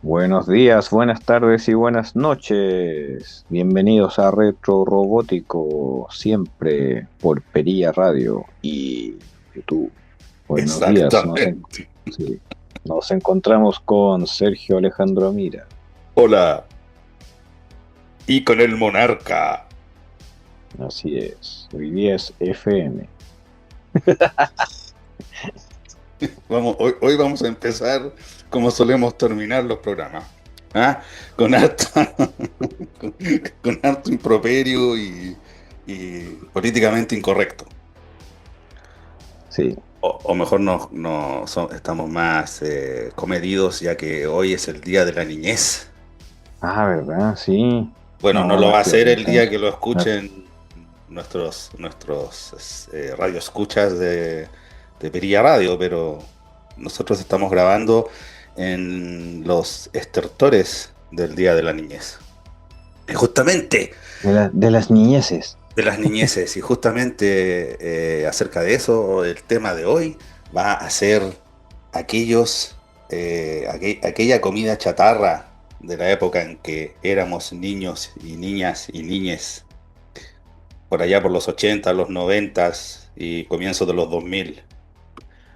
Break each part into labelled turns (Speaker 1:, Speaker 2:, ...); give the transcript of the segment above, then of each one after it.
Speaker 1: Buenos días, buenas tardes y buenas noches. Bienvenidos a Retro Robótico, siempre por Perilla Radio y YouTube. Buenos días,
Speaker 2: Exactamente.
Speaker 1: sí, nos encontramos con Sergio Alejandro Mira.
Speaker 2: Hola, y con el monarca.
Speaker 1: Así es, hoy día es FM.
Speaker 2: Hoy vamos a empezar como solemos terminar los programas. ¿Ah? Con harto, con, con harto improperio y políticamente incorrecto.
Speaker 1: Sí,
Speaker 2: O mejor estamos más comedidos ya que hoy es el Día de la Niñez.
Speaker 1: ¿verdad? Sí,
Speaker 2: Bueno, no
Speaker 1: no,
Speaker 2: lo
Speaker 1: no
Speaker 2: va a
Speaker 1: estoy
Speaker 2: hacer el
Speaker 1: atento en
Speaker 2: día
Speaker 1: eso.
Speaker 2: que lo
Speaker 1: No,
Speaker 2: escuchen nuestros radioescuchas de Perilla Radio, pero nosotros estamos grabando en los estertores del Día de la Niñez. Y justamente
Speaker 1: de las niñeces.
Speaker 2: de las niñeces, y justamente acerca de eso, el tema de hoy va a ser aquella comida chatarra de la época en que éramos niños y niñas y niñes por allá por los 80, los 90 y comienzos de los 2000.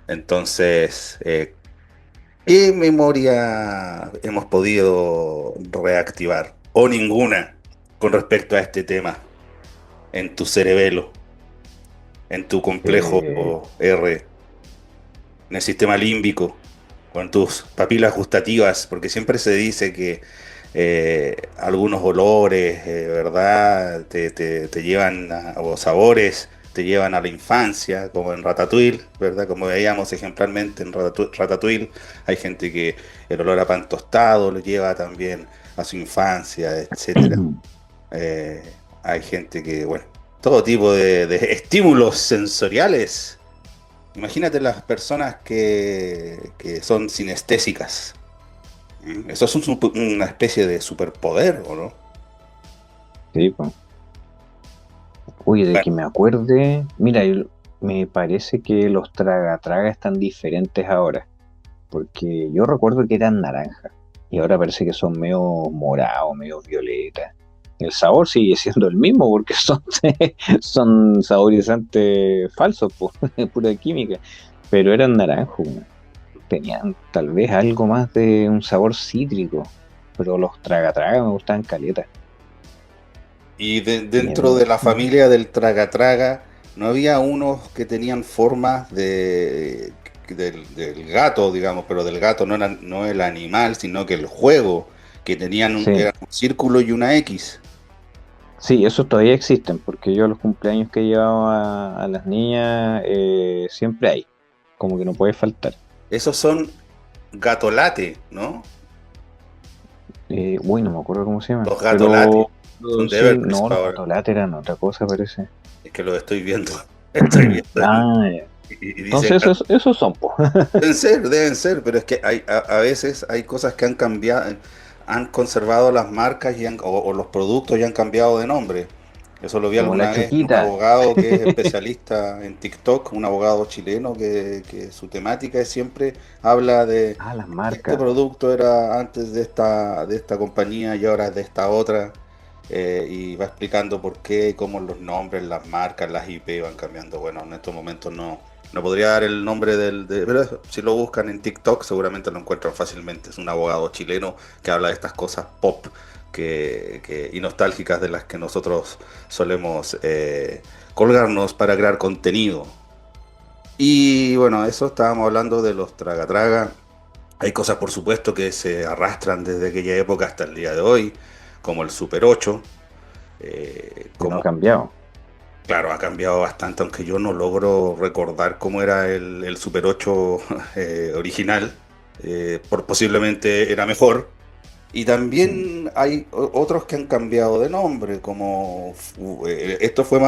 Speaker 2: Entonces, ¿qué memoria hemos podido reactivar? O ninguna con respecto a este tema en tu cerebelo, en tu
Speaker 1: Eh,
Speaker 2: complejo R, en el sistema límbico, con tus papilas gustativas, porque siempre se dice que algunos olores, ¿verdad? Te llevan o sabores, te llevan a la infancia, como en Ratatouille, ¿verdad? Como veíamos ejemplarmente en Ratatouille, hay gente que el olor a pan tostado lo lleva también a su infancia, etcétera. Eh, Hay gente que, bueno, todo tipo de estímulos sensoriales. Imagínate las personas que son sinestésicas. Eso es una especie de superpoder, ¿o no?
Speaker 1: sí, pues. Oye, de que
Speaker 2: Bueno,
Speaker 1: me acuerde, mira, me parece que los traga están diferentes ahora, porque yo recuerdo que eran naranja y ahora parece que son medio morado, medio violeta. El sabor sigue siendo el mismo porque son, son saborizantes falsos, po, pura química, pero eran naranjos, ¿no? Tenían tal vez algo más de un sabor cítrico, pero los traga me gustaban caleta.
Speaker 2: y
Speaker 1: Y
Speaker 2: dentro de la familia del traga-traga, ¿no había unos que tenían formas del gato, digamos, pero del gato no, no el animal, sino que el juego, que tenían
Speaker 1: sí,
Speaker 2: era un círculo y una X?
Speaker 1: sí, esos todavía existen, porque yo a los cumpleaños que he llevado a las niñas siempre hay, como que no puede faltar.
Speaker 2: Esos son gatolate, ¿no?
Speaker 1: Uy, no me acuerdo cómo se llaman,
Speaker 2: Los gatolate. Son de
Speaker 1: sí,
Speaker 2: Evercrisp
Speaker 1: no, los
Speaker 2: ahora.
Speaker 1: Gatolates eran otra cosa, parece.
Speaker 2: Es que lo estoy viendo. Estoy viendo
Speaker 1: Ya.
Speaker 2: y dice,
Speaker 1: Entonces esos son, pues.
Speaker 2: deben ser, pero es que a veces hay cosas que han cambiado, han conservado las marcas o los productos y han cambiado de nombre. Eso lo vi
Speaker 1: Como la
Speaker 2: alguna vez en un
Speaker 1: Choquita.
Speaker 2: abogado que es especialista en TikTok, un abogado chileno que su temática es siempre habla de
Speaker 1: Ah, las
Speaker 2: este
Speaker 1: marcas.
Speaker 2: producto era antes de esta compañía y ahora es de esta otra. Y va explicando por qué, cómo los nombres, las marcas, las IP van cambiando. Bueno, en estos momentos no podría dar el nombre pero si lo buscan en TikTok seguramente lo encuentran fácilmente. Es un abogado chileno que habla de estas cosas pop y nostálgicas de las que nosotros solemos colgarnos para crear contenido. Y bueno, eso estábamos hablando de los traga-traga. Hay cosas, por supuesto, que se arrastran desde aquella época hasta el día de hoy, como el Super 8,
Speaker 1: Que no ha
Speaker 2: como,
Speaker 1: cambiado.
Speaker 2: claro, ha cambiado bastante, aunque yo no logro recordar cómo era el Super 8 original, posiblemente era mejor. Y
Speaker 1: Mm.
Speaker 2: también hay otros que han cambiado de nombre, como esto fue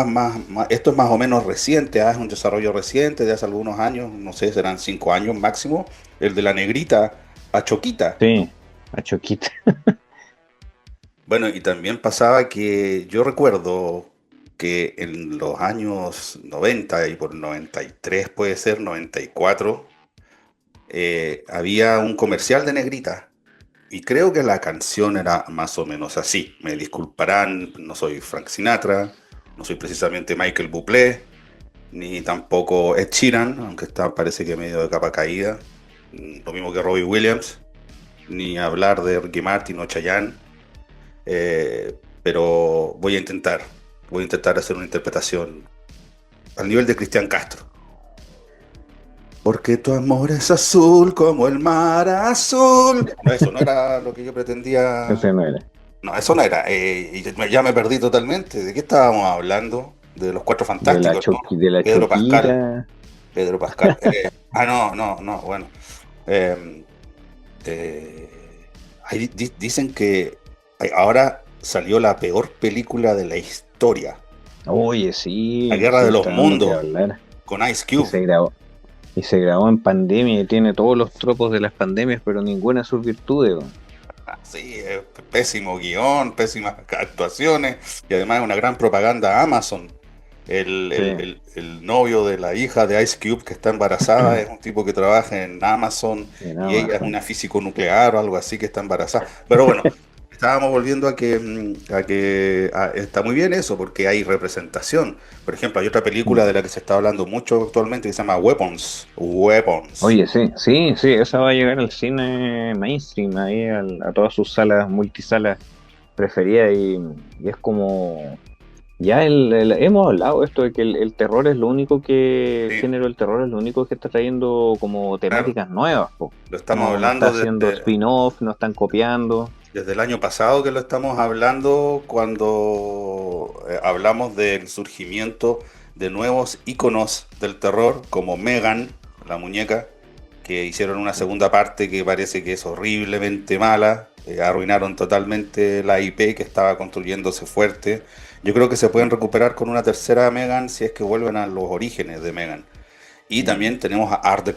Speaker 2: esto es más o menos reciente, es un desarrollo reciente de hace algunos años, no sé, serán 5 años máximo, el de la negrita a Choquita.
Speaker 1: Sí, la Choquita.
Speaker 2: Bueno, y también pasaba que yo recuerdo que en los años 90 y por 93 puede ser, 94, había un comercial de negrita. y creo que la canción era más o menos así. Me disculparán, no soy Frank Sinatra, no soy precisamente Michael Bublé, ni tampoco Ed Sheeran, aunque está, parece que medio de capa caída. Lo mismo que Robbie Williams, ni hablar de Ricky Martin o Chayanne. Pero voy a intentar hacer una interpretación al nivel de Cristian Castro. Porque tu amor es azul como el mar azul. No, eso no era lo que yo pretendía.
Speaker 1: Ese no era.
Speaker 2: No, eso no era. Ya me perdí totalmente. ¿De qué estábamos hablando? De los Cuatro Fantásticos, ¿no?
Speaker 1: De la
Speaker 2: Pedro Pascal.
Speaker 1: Choquita.
Speaker 2: Pedro Pascal. No, bueno. Eh, eh, dicen que ahora salió la peor película de la historia.
Speaker 1: Oye,
Speaker 2: La
Speaker 1: sí,
Speaker 2: Guerra
Speaker 1: sí,
Speaker 2: de los
Speaker 1: está dando que
Speaker 2: Mundos,
Speaker 1: hablar.
Speaker 2: con Ice
Speaker 1: Y
Speaker 2: Cube.
Speaker 1: se grabó. Y se grabó en pandemia y tiene todos los tropos de las pandemias, pero ninguna de sus virtudes, weón.
Speaker 2: Sí, pésimo guión, pésimas actuaciones y además una gran propaganda a Amazon.
Speaker 1: Sí,
Speaker 2: El novio de la hija de Ice Cube que está embarazada es un tipo que trabaja en Amazon
Speaker 1: en
Speaker 2: y ella es
Speaker 1: Amazon.
Speaker 2: una físico nuclear o algo así que está embarazada. Pero bueno, estábamos volviendo a que está muy bien eso porque hay representación. Por ejemplo, hay otra película de la que se está hablando mucho actualmente que se llama Weapons. Weapons.
Speaker 1: Oye, sí, sí, sí, esa va a llegar al cine mainstream, ahí a todas sus salas, multisalas preferidas y es como, ya hemos hablado esto de que el terror es lo único el
Speaker 2: Sí,
Speaker 1: género del terror es lo único que está trayendo como
Speaker 2: claro.
Speaker 1: temáticas nuevas, po.
Speaker 2: Lo estamos
Speaker 1: No, no está
Speaker 2: hablando
Speaker 1: haciendo spin-off, no están copiando.
Speaker 2: desde el año pasado que lo estamos hablando cuando hablamos del surgimiento de nuevos íconos del terror como Megan, la muñeca, que hicieron una segunda parte que parece que es horriblemente mala, arruinaron totalmente la IP que estaba construyéndose fuerte. Yo creo que se pueden recuperar con una tercera Megan si es que vuelven a los orígenes de Megan. Y
Speaker 1: Mm.
Speaker 2: también tenemos a Art the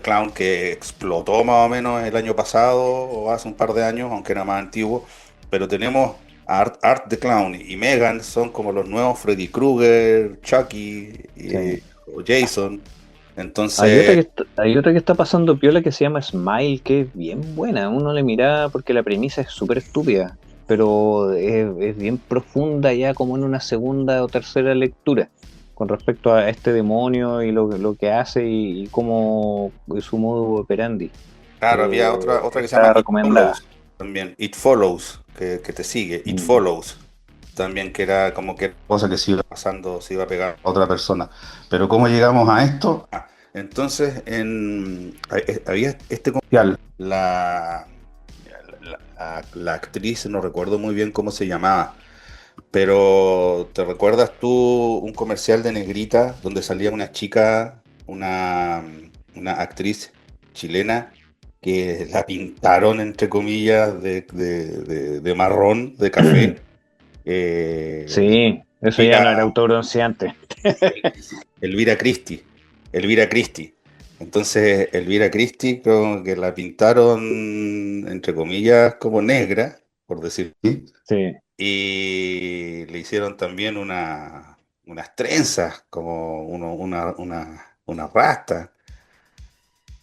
Speaker 2: Clown que explotó más o menos el año pasado o hace un par de años, aunque era más antiguo. Pero tenemos a Art the Clown y Megan son como los nuevos Freddy Krueger, Chucky
Speaker 1: Sí.
Speaker 2: o Jason.
Speaker 1: Hay otra
Speaker 2: Entonces,
Speaker 1: hay otra que está pasando piola que se llama Smile, que es bien buena. Uno le mira porque la premisa es súper estúpida, pero es bien profunda ya como en una segunda o tercera lectura con respecto a este demonio y lo que hace y cómo es su modo operandi.
Speaker 2: claro, había otra que se llama
Speaker 1: Está
Speaker 2: It
Speaker 1: recomendada.
Speaker 2: Follows también. It Follows, que te sigue. It
Speaker 1: Mm.
Speaker 2: Follows. También que era como que cosa que se iba pasando, se iba a pegar a otra persona. Pero ¿cómo llegamos a esto? Entonces, había este comercial, la actriz, no recuerdo muy bien cómo se llamaba, pero ¿te recuerdas tú un comercial de Negrita donde salía una chica, una actriz chilena que la pintaron, entre comillas, de marrón, de café?
Speaker 1: Sí, eso ya no era
Speaker 2: Elvira,
Speaker 1: autobronceante.
Speaker 2: Elvira Christie. Elvira Christie. Entonces, Elvira Christie, como que la pintaron, entre comillas, como negra, por decir así,
Speaker 1: Sí,
Speaker 2: y le hicieron también unas trenzas, como una rasta.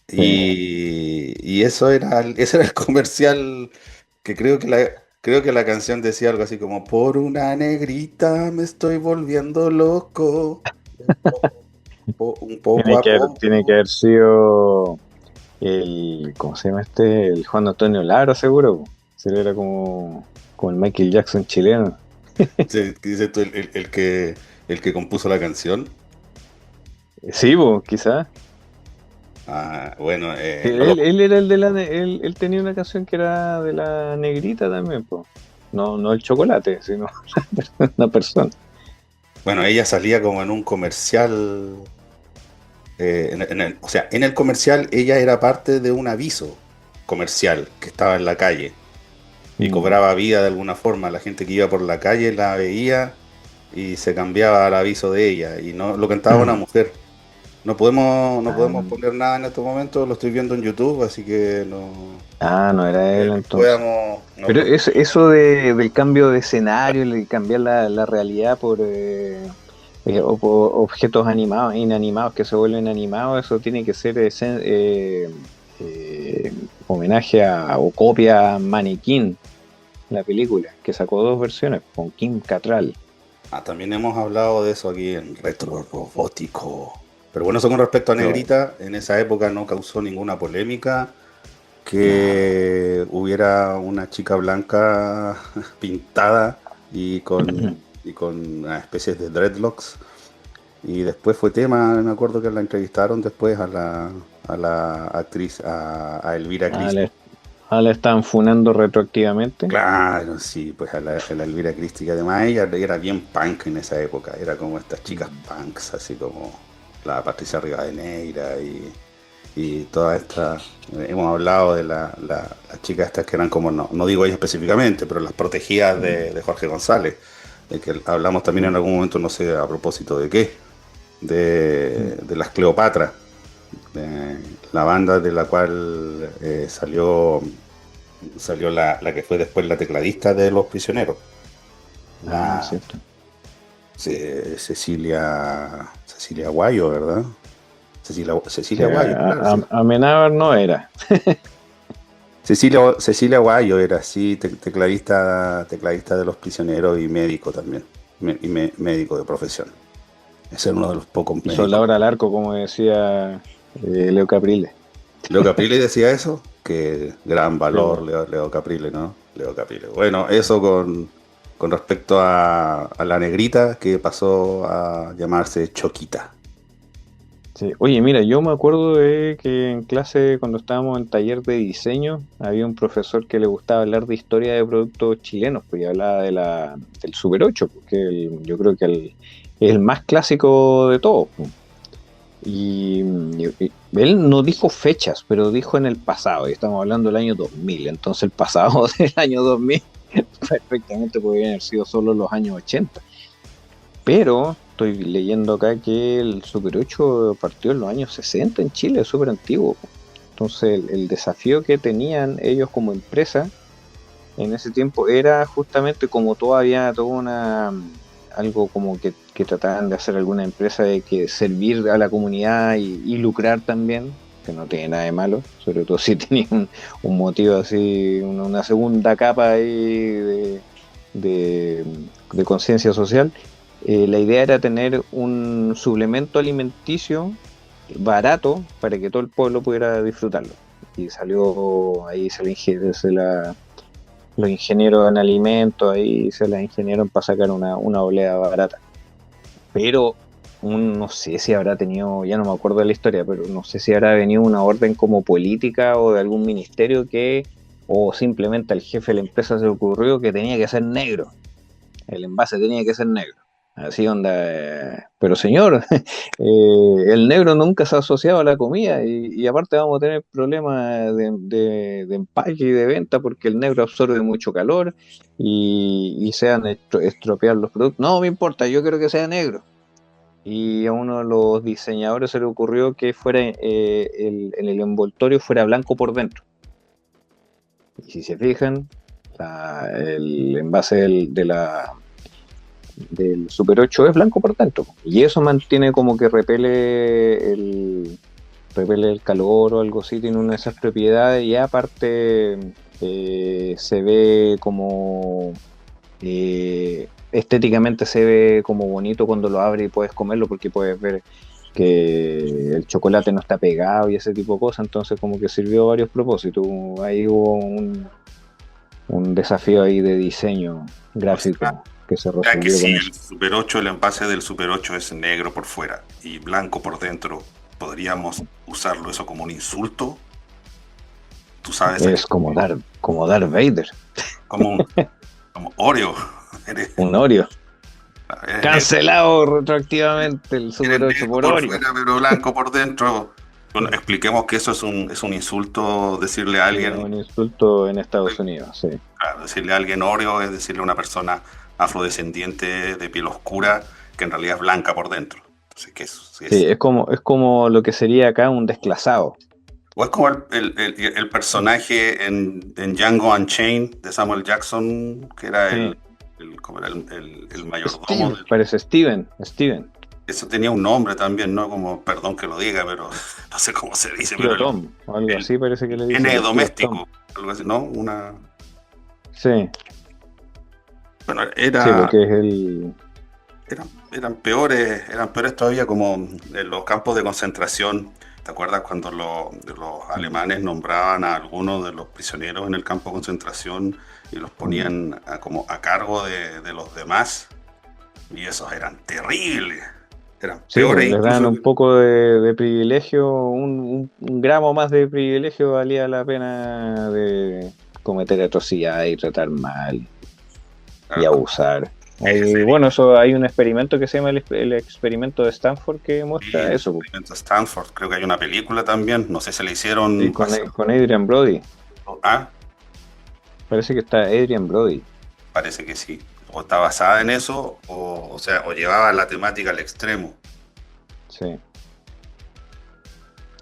Speaker 1: sí.
Speaker 2: Y eso era, ese era el comercial que creo que la canción decía algo así como, por una negrita me estoy volviendo loco, un poco a
Speaker 1: Tiene que
Speaker 2: poco.
Speaker 1: haber sido ¿cómo se llama este? El Juan Antonio Lara, seguro, po. Se era como el Michael Jackson chileno.
Speaker 2: Sí, ¿qué dices tú? El que compuso la canción.
Speaker 1: Sí, pues, quizás.
Speaker 2: Ah, bueno,
Speaker 1: Sí,
Speaker 2: no lo.
Speaker 1: él era el de él tenía una canción que era de la negrita también, pues. No, no el chocolate, sino una persona.
Speaker 2: Bueno, ella salía como en un comercial. O sea, en el comercial ella era parte de un aviso comercial que estaba en la calle y
Speaker 1: Mm.
Speaker 2: cobraba vida de alguna forma. La gente que iba por la calle la veía y se cambiaba al aviso de ella. Y no lo cantaba una mujer. No
Speaker 1: Ah,
Speaker 2: podemos poner nada en estos momentos, lo estoy viendo en YouTube, así que
Speaker 1: no era él
Speaker 2: no
Speaker 1: entonces.
Speaker 2: podemos.
Speaker 1: Pero eso del cambio de escenario, el cambiar la realidad por, por objetos inanimados que se vuelven animados, eso tiene que ser eh, homenaje o copia a Mannequin, la película, que sacó dos versiones con Kim Cattrall.
Speaker 2: También hemos hablado de eso aquí en Retro Robótico. Pero bueno, eso con respecto a
Speaker 1: Pero,
Speaker 2: Negrita, en esa época no causó ninguna polémica
Speaker 1: no,
Speaker 2: que hubiera una chica blanca pintada y con una especie de dreadlocks. Y después fue tema, me acuerdo que la entrevistaron después a la actriz, a Elvira
Speaker 1: ah,
Speaker 2: Christie.
Speaker 1: la están funando retroactivamente.
Speaker 2: Claro, sí, pues a la Elvira Christie, que además ella era bien punk en esa época, era como estas chicas punks, así como la Patricia Rivadeneira y todas estas, hemos hablado de las chicas estas que eran como, no digo ellas específicamente, pero las protegidas de Jorge González, de que hablamos también en algún momento, no sé a propósito de qué, de las Cleopatra, de la banda de la cual salió la que fue después la tecladista de Los Prisioneros,
Speaker 1: Ah,
Speaker 2: la
Speaker 1: cierto.
Speaker 2: Cecilia Guayo, ¿verdad?
Speaker 1: Sí,
Speaker 2: Cecilia Guayo, claro, sí.
Speaker 1: Amenábar no era.
Speaker 2: Cecilia Guayo era así, tecladista de Los Prisioneros y médico también, médico de profesión. Ese era uno de los pocos
Speaker 1: Hizo la
Speaker 2: médicos.
Speaker 1: hora al arco, como decía Leo Caprile.
Speaker 2: Leo Caprile decía eso, que gran
Speaker 1: Sí,
Speaker 2: valor
Speaker 1: po.
Speaker 2: Leo Caprile, ¿no? Leo Caprile. Bueno, eso con respecto a la negrita que pasó a llamarse Choquita.
Speaker 1: Sí. Oye, mira, yo me acuerdo de que en clase, cuando estábamos en taller de diseño, había un profesor que le gustaba hablar de historia de productos chilenos, pues y hablaba del Super 8, porque yo creo que es el más clásico de todos, pues. Y él no dijo fechas, pero dijo en el pasado, y estamos hablando del año 2000, entonces el pasado del año 2000 perfectamente podría haber sido solo los años 80. Pero estoy leyendo acá que el Super 8 partió en los años 60 en Chile, es súper antiguo. Entonces el desafío que tenían ellos como empresa en ese tiempo era justamente como todavía toda algo como que trataban de hacer alguna empresa de que servir a la comunidad y lucrar también, que no tiene nada de malo, sobre todo si tenía un motivo así, una segunda capa ahí de, de conciencia social. La idea era tener un suplemento alimenticio barato para que todo el pueblo pudiera disfrutarlo. Y salió ahí, los ingenieros en alimentos, ahí se las ingenieron para sacar una oleada barata. Pero no sé si habrá tenido, ya no me acuerdo de la historia, pero no sé si habrá venido una orden como política o de algún ministerio o simplemente al jefe de la empresa se le ocurrió que tenía que ser negro, el envase tenía que ser negro. Así onda, pero señor, el negro nunca se ha asociado a la comida y aparte vamos a tener problemas de empaque y de venta porque el negro absorbe mucho calor y se van a estropear los productos. No me importa, yo quiero que sea negro. Y a uno de los diseñadores se le ocurrió que fuera en el envoltorio fuera blanco por dentro. Y si se fijan, el envase del Super 8 es blanco por dentro. Y eso mantiene como que repele el calor o algo así, tiene una de esas propiedades y aparte se ve como estéticamente se ve como bonito cuando lo abres y puedes comerlo porque puedes ver que el chocolate no está pegado y ese tipo de cosas, entonces como que sirvió a varios propósitos. Ahí hubo un desafío ahí de diseño
Speaker 2: O sea,
Speaker 1: gráfico que se
Speaker 2: ya que
Speaker 1: resolvió
Speaker 2: si
Speaker 1: con
Speaker 2: el
Speaker 1: eso.
Speaker 2: Super 8, el envase del Super 8 es negro por fuera y blanco por dentro, ¿podríamos usarlo eso como un insulto? Tú sabes,
Speaker 1: Es como Darth Vader,
Speaker 2: como como Oreo. Eres,
Speaker 1: un Oreo.
Speaker 2: eres
Speaker 1: Cancelado retroactivamente el
Speaker 2: Eres
Speaker 1: Super 8
Speaker 2: negro
Speaker 1: por
Speaker 2: por
Speaker 1: Oreo.
Speaker 2: fuera, pero blanco por dentro. Bueno, expliquemos que eso es un insulto decirle a
Speaker 1: Sí, es
Speaker 2: alguien,
Speaker 1: un insulto en Estados Unidos, sí.
Speaker 2: claro, decirle a alguien Oreo es decirle a una persona afrodescendiente de piel oscura que en realidad es blanca por dentro. Entonces,
Speaker 1: Sí, es como lo que sería acá un desclasado.
Speaker 2: o es como el personaje en Django Unchained de Samuel Jackson, que era
Speaker 1: Sí.
Speaker 2: ¿cómo era? El mayordomo
Speaker 1: Steve, parece Steven.
Speaker 2: eso tenía un nombre también, ¿no? Como, perdón que lo diga, pero no sé cómo se dice,
Speaker 1: Tío
Speaker 2: pero
Speaker 1: Tom, o algo
Speaker 2: el
Speaker 1: así parece que le
Speaker 2: N
Speaker 1: dicen, el tío Tom.
Speaker 2: doméstico, algo así, ¿no?
Speaker 1: Sí,
Speaker 2: Bueno,
Speaker 1: sí, porque es el...
Speaker 2: eran peores todavía como en los campos de concentración. ¿Te acuerdas cuando los
Speaker 1: Mm,
Speaker 2: alemanes nombraban a algunos de los prisioneros en el campo de concentración y los
Speaker 1: mm.
Speaker 2: ponían como a cargo de los demás? Y esos eran terribles, eran
Speaker 1: Sí, pues
Speaker 2: peores
Speaker 1: les dan
Speaker 2: incluso
Speaker 1: un
Speaker 2: que...
Speaker 1: poco de privilegio, un gramo más de privilegio valía la pena de cometer atrocidades y tratar mal y
Speaker 2: Claro,
Speaker 1: abusar.
Speaker 2: ese
Speaker 1: Y bueno, eso hay un experimento que se llama el experimento de Stanford que
Speaker 2: sí,
Speaker 1: muestra
Speaker 2: el
Speaker 1: eso, pues.
Speaker 2: experimento Stanford, creo que hay una película también, no sé si le
Speaker 1: Sí,
Speaker 2: hicieron pasar.
Speaker 1: con Adrian Brody.
Speaker 2: Ah,
Speaker 1: Parece que está Adrian Brody.
Speaker 2: parece que sí. O está basada en eso, o sea, o llevaba la temática al extremo.
Speaker 1: Sí,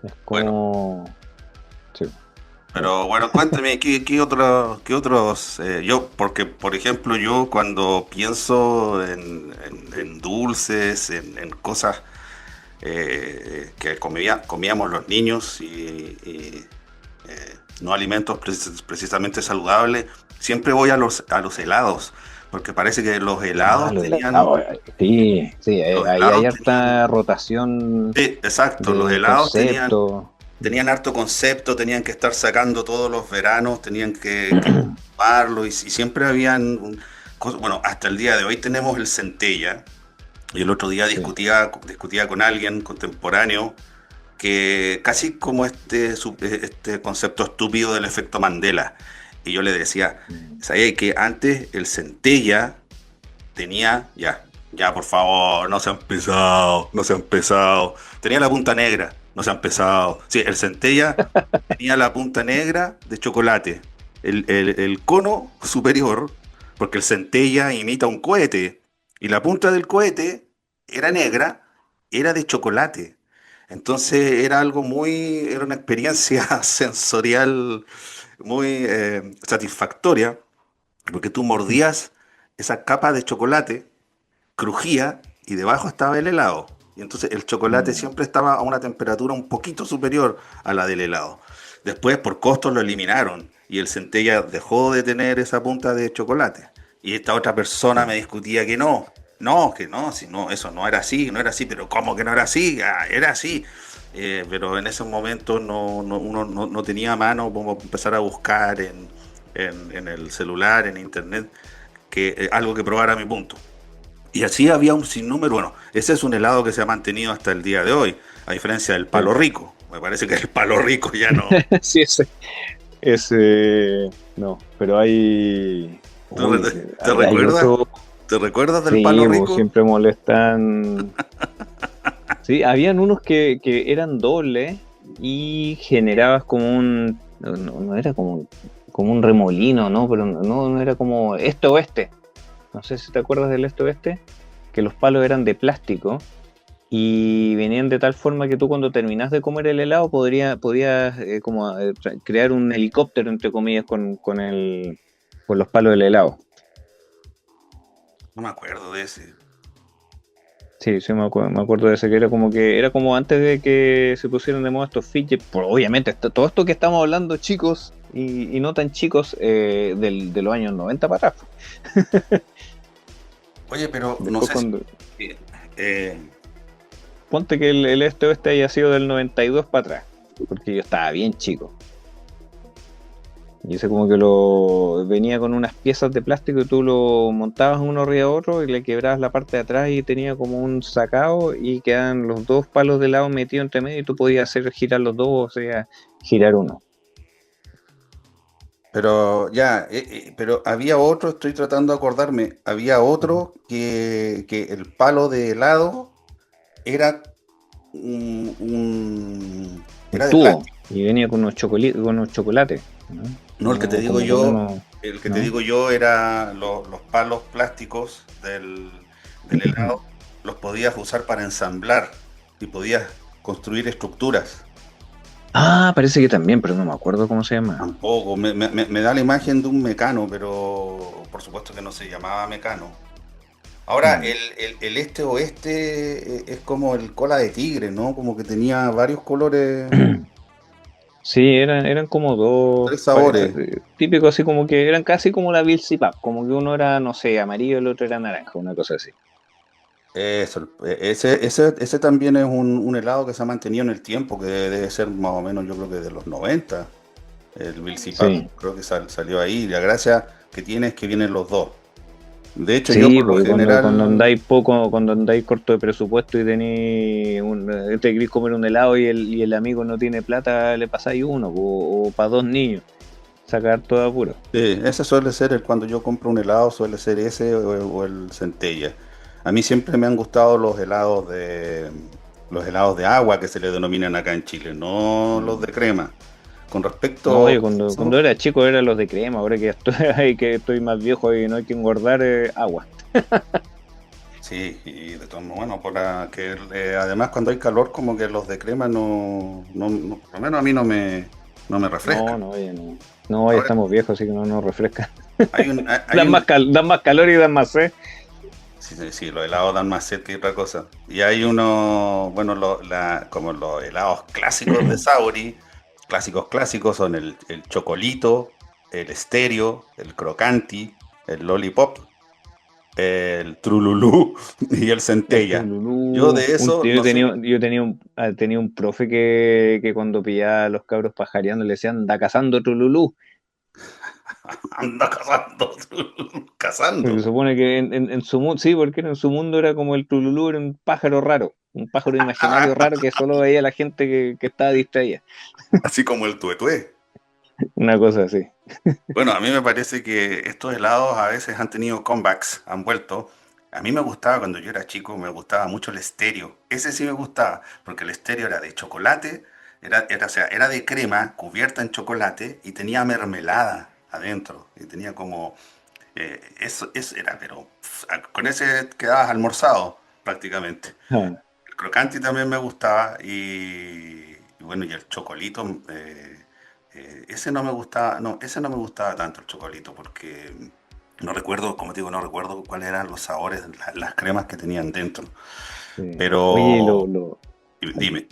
Speaker 1: es
Speaker 2: Bueno,
Speaker 1: como... Sí, dime.
Speaker 2: pero bueno, cuéntame, ¿qué otros? Yo, porque, por ejemplo, yo cuando pienso en dulces, en cosas que comíamos los niños no alimentos precisamente saludables, siempre voy a los helados, porque parece que los
Speaker 1: Ah,
Speaker 2: helados
Speaker 1: lo de...
Speaker 2: tenían,
Speaker 1: sí, sí,
Speaker 2: los
Speaker 1: ahí hay
Speaker 2: helados
Speaker 1: harta
Speaker 2: tenían,
Speaker 1: rotación
Speaker 2: sí, exacto, los
Speaker 1: de
Speaker 2: helados tenían,
Speaker 1: conceptos.
Speaker 2: tenían harto concepto, tenían que estar sacando todos los veranos, tenían que tomarlo y siempre habían bueno, hasta el día de hoy tenemos el centella. Y el otro día
Speaker 1: Sí.
Speaker 2: discutía con alguien contemporáneo que casi como este concepto estúpido del efecto Mandela. Y yo le decía,
Speaker 1: Mm.
Speaker 2: ¿sabía que antes el centella tenía, ya por favor, no se han pesado, no se han pesado, tenía la punta negra, no se han pesado. Sí, el centella tenía la punta negra de chocolate, el cono superior, porque el centella imita un cohete, y la punta del cohete era negra, era de chocolate. Entonces era una experiencia sensorial muy satisfactoria, porque tú mordías esa capa de chocolate, crujía y debajo estaba el helado. Y entonces el chocolate
Speaker 1: Mm.
Speaker 2: siempre estaba a una temperatura un poquito superior a la del helado. Después, por costos, lo eliminaron y el centella dejó de tener esa punta de chocolate. Y esta otra persona me
Speaker 1: Sí.
Speaker 2: discutía que no, si no, eso no era así, no era así, pero ¿cómo que no era así? Ah, era así. Pero en esos momentos uno no tenía a mano como empezar a buscar en el celular, en internet, algo que probara mi punto. Y así había un sinnúmero. Bueno, ese es un helado que se ha mantenido hasta el día de hoy, a diferencia del
Speaker 1: Sí.
Speaker 2: palo rico. Me parece que el palo rico ya no.
Speaker 1: Sí, ese, no, pero hay,
Speaker 2: ¿Te,
Speaker 1: uy,
Speaker 2: te
Speaker 1: hay
Speaker 2: recuerdas?
Speaker 1: otro,
Speaker 2: ¿Te recuerdas del palo
Speaker 1: sí, pues
Speaker 2: rico?
Speaker 1: siempre molestan, sí, habían unos que eran dobles y generabas como un, no era como un remolino, ¿no? Pero no era como este oeste, no sé si te acuerdas del este oeste, que los palos eran de plástico y venían de tal forma que tú cuando terminas de comer el helado podías como crear un helicóptero entre comillas con los palos del helado.
Speaker 2: No me acuerdo de ese.
Speaker 1: Sí, sí me acuerdo de ese que era como antes de que se pusieran de moda estos fidget, pero obviamente todo esto que estamos hablando chicos y no tan chicos de los años 90 para atrás.
Speaker 2: Oye, pero no
Speaker 1: Después
Speaker 2: sé si.
Speaker 1: cuando
Speaker 2: eh,
Speaker 1: ponte que el este oeste haya sido del 92 para atrás, porque yo estaba bien chico. Y ese como que lo venía con unas piezas de plástico y tú lo montabas uno arriba de otro y le quebrabas la parte de atrás y tenía como un sacado y quedaban los dos palos de lado metidos entre medio y tú podías hacer girar los dos, o sea, girar uno.
Speaker 2: pero ya, pero había otro, estoy tratando de acordarme, había
Speaker 1: Ujú.
Speaker 2: otro que el palo de helado era
Speaker 1: Un
Speaker 2: era de
Speaker 1: tubo
Speaker 2: plástico.
Speaker 1: y venía con unos chocolates, ¿no?
Speaker 2: No, el que te digo
Speaker 1: Como con
Speaker 2: yo,
Speaker 1: unos,
Speaker 2: el que te
Speaker 1: ¿no?
Speaker 2: digo yo era los palos plásticos del helado, los podías usar para ensamblar y podías construir estructuras.
Speaker 1: Ah, parece que también, pero no me acuerdo cómo se llama.
Speaker 2: Tampoco, me da la imagen de un mecano, pero por supuesto que no se llamaba mecano. Ahora,
Speaker 1: Mm.
Speaker 2: el este oeste es como el cola de tigre, ¿no? Como que tenía varios colores,
Speaker 1: Sí, eran como dos,
Speaker 2: tres sabores.
Speaker 1: típicos así como que eran casi como la Bill Pap, como que uno era, no sé, amarillo, el otro era naranja, una cosa así.
Speaker 2: Eso, ese también es un helado que se ha mantenido en el tiempo, que debe ser más o menos, yo creo que de los 90. El Vilsipap
Speaker 1: Sí,
Speaker 2: creo que salió ahí. Y la gracia que tiene es que vienen los dos. De hecho, yo
Speaker 1: sí,
Speaker 2: por lo
Speaker 1: porque cuando
Speaker 2: general,
Speaker 1: andáis poco, cuando andáis corto de presupuesto y te queréis comer un helado y el amigo no tiene plata, le pasáis uno, o para dos niños, sacar todo apuro.
Speaker 2: ese suele ser cuando yo compro un helado, suele ser ese o el centella. A mí siempre me han gustado los helados de agua que se le denominan acá en Chile, no los
Speaker 1: Mm.
Speaker 2: de crema. Con
Speaker 1: No,
Speaker 2: respecto
Speaker 1: yo
Speaker 2: a
Speaker 1: cuando
Speaker 2: eso,
Speaker 1: era chico eran los de crema, ahora que estoy, que estoy más viejo y no hay que engordar, agua.
Speaker 2: sí, y de todos modos, bueno, además cuando hay calor como que los de crema por lo menos a mí no me
Speaker 1: No,
Speaker 2: refrescan.
Speaker 1: no, ya no. No, ya
Speaker 2: Ahora,
Speaker 1: estamos viejos, así que no nos refresca.
Speaker 2: hay un,
Speaker 1: Dan más calor y dan más sed.
Speaker 2: sí, sí, sí, los helados dan más sed que otra cosa. Y hay uno, bueno, como los helados clásicos de Sauri, clásicos son el chocolito, el estéreo, el crocanti, el lollipop, el trululú y el
Speaker 1: El
Speaker 2: centella. Yo
Speaker 1: Trululú.
Speaker 2: de eso no sé.
Speaker 1: Tenía un profe que cuando pillaba a los cabros pajareando le decían, anda cazando Trululú.
Speaker 2: Anda cazando,
Speaker 1: Porque se
Speaker 2: cazando.
Speaker 1: supone que en su mundo, sí, porque en su mundo era como el Trululú, era un pájaro raro, un pájaro imaginario raro que solo veía la gente que estaba distraída.
Speaker 2: Así como el tuetué.
Speaker 1: Una cosa así.
Speaker 2: Bueno, a mí me parece que estos helados a veces han tenido comebacks, han vuelto. A mí me gustaba cuando yo era chico, me gustaba mucho el estéreo. Ese sí me gustaba, porque el estéreo era de chocolate, o sea, era de crema cubierta en chocolate y tenía mermelada adentro. Y tenía como, eso era, pero con ese quedabas almorzado prácticamente.
Speaker 1: Ah.
Speaker 2: El crocanti también me gustaba y bueno, y el chocolito, ese no me gustaba, no, ese no me gustaba tanto el chocolito porque no recuerdo, como te digo, no recuerdo cuáles eran los sabores, las cremas que tenían dentro.
Speaker 1: Sí. Oye,
Speaker 2: Pero dime,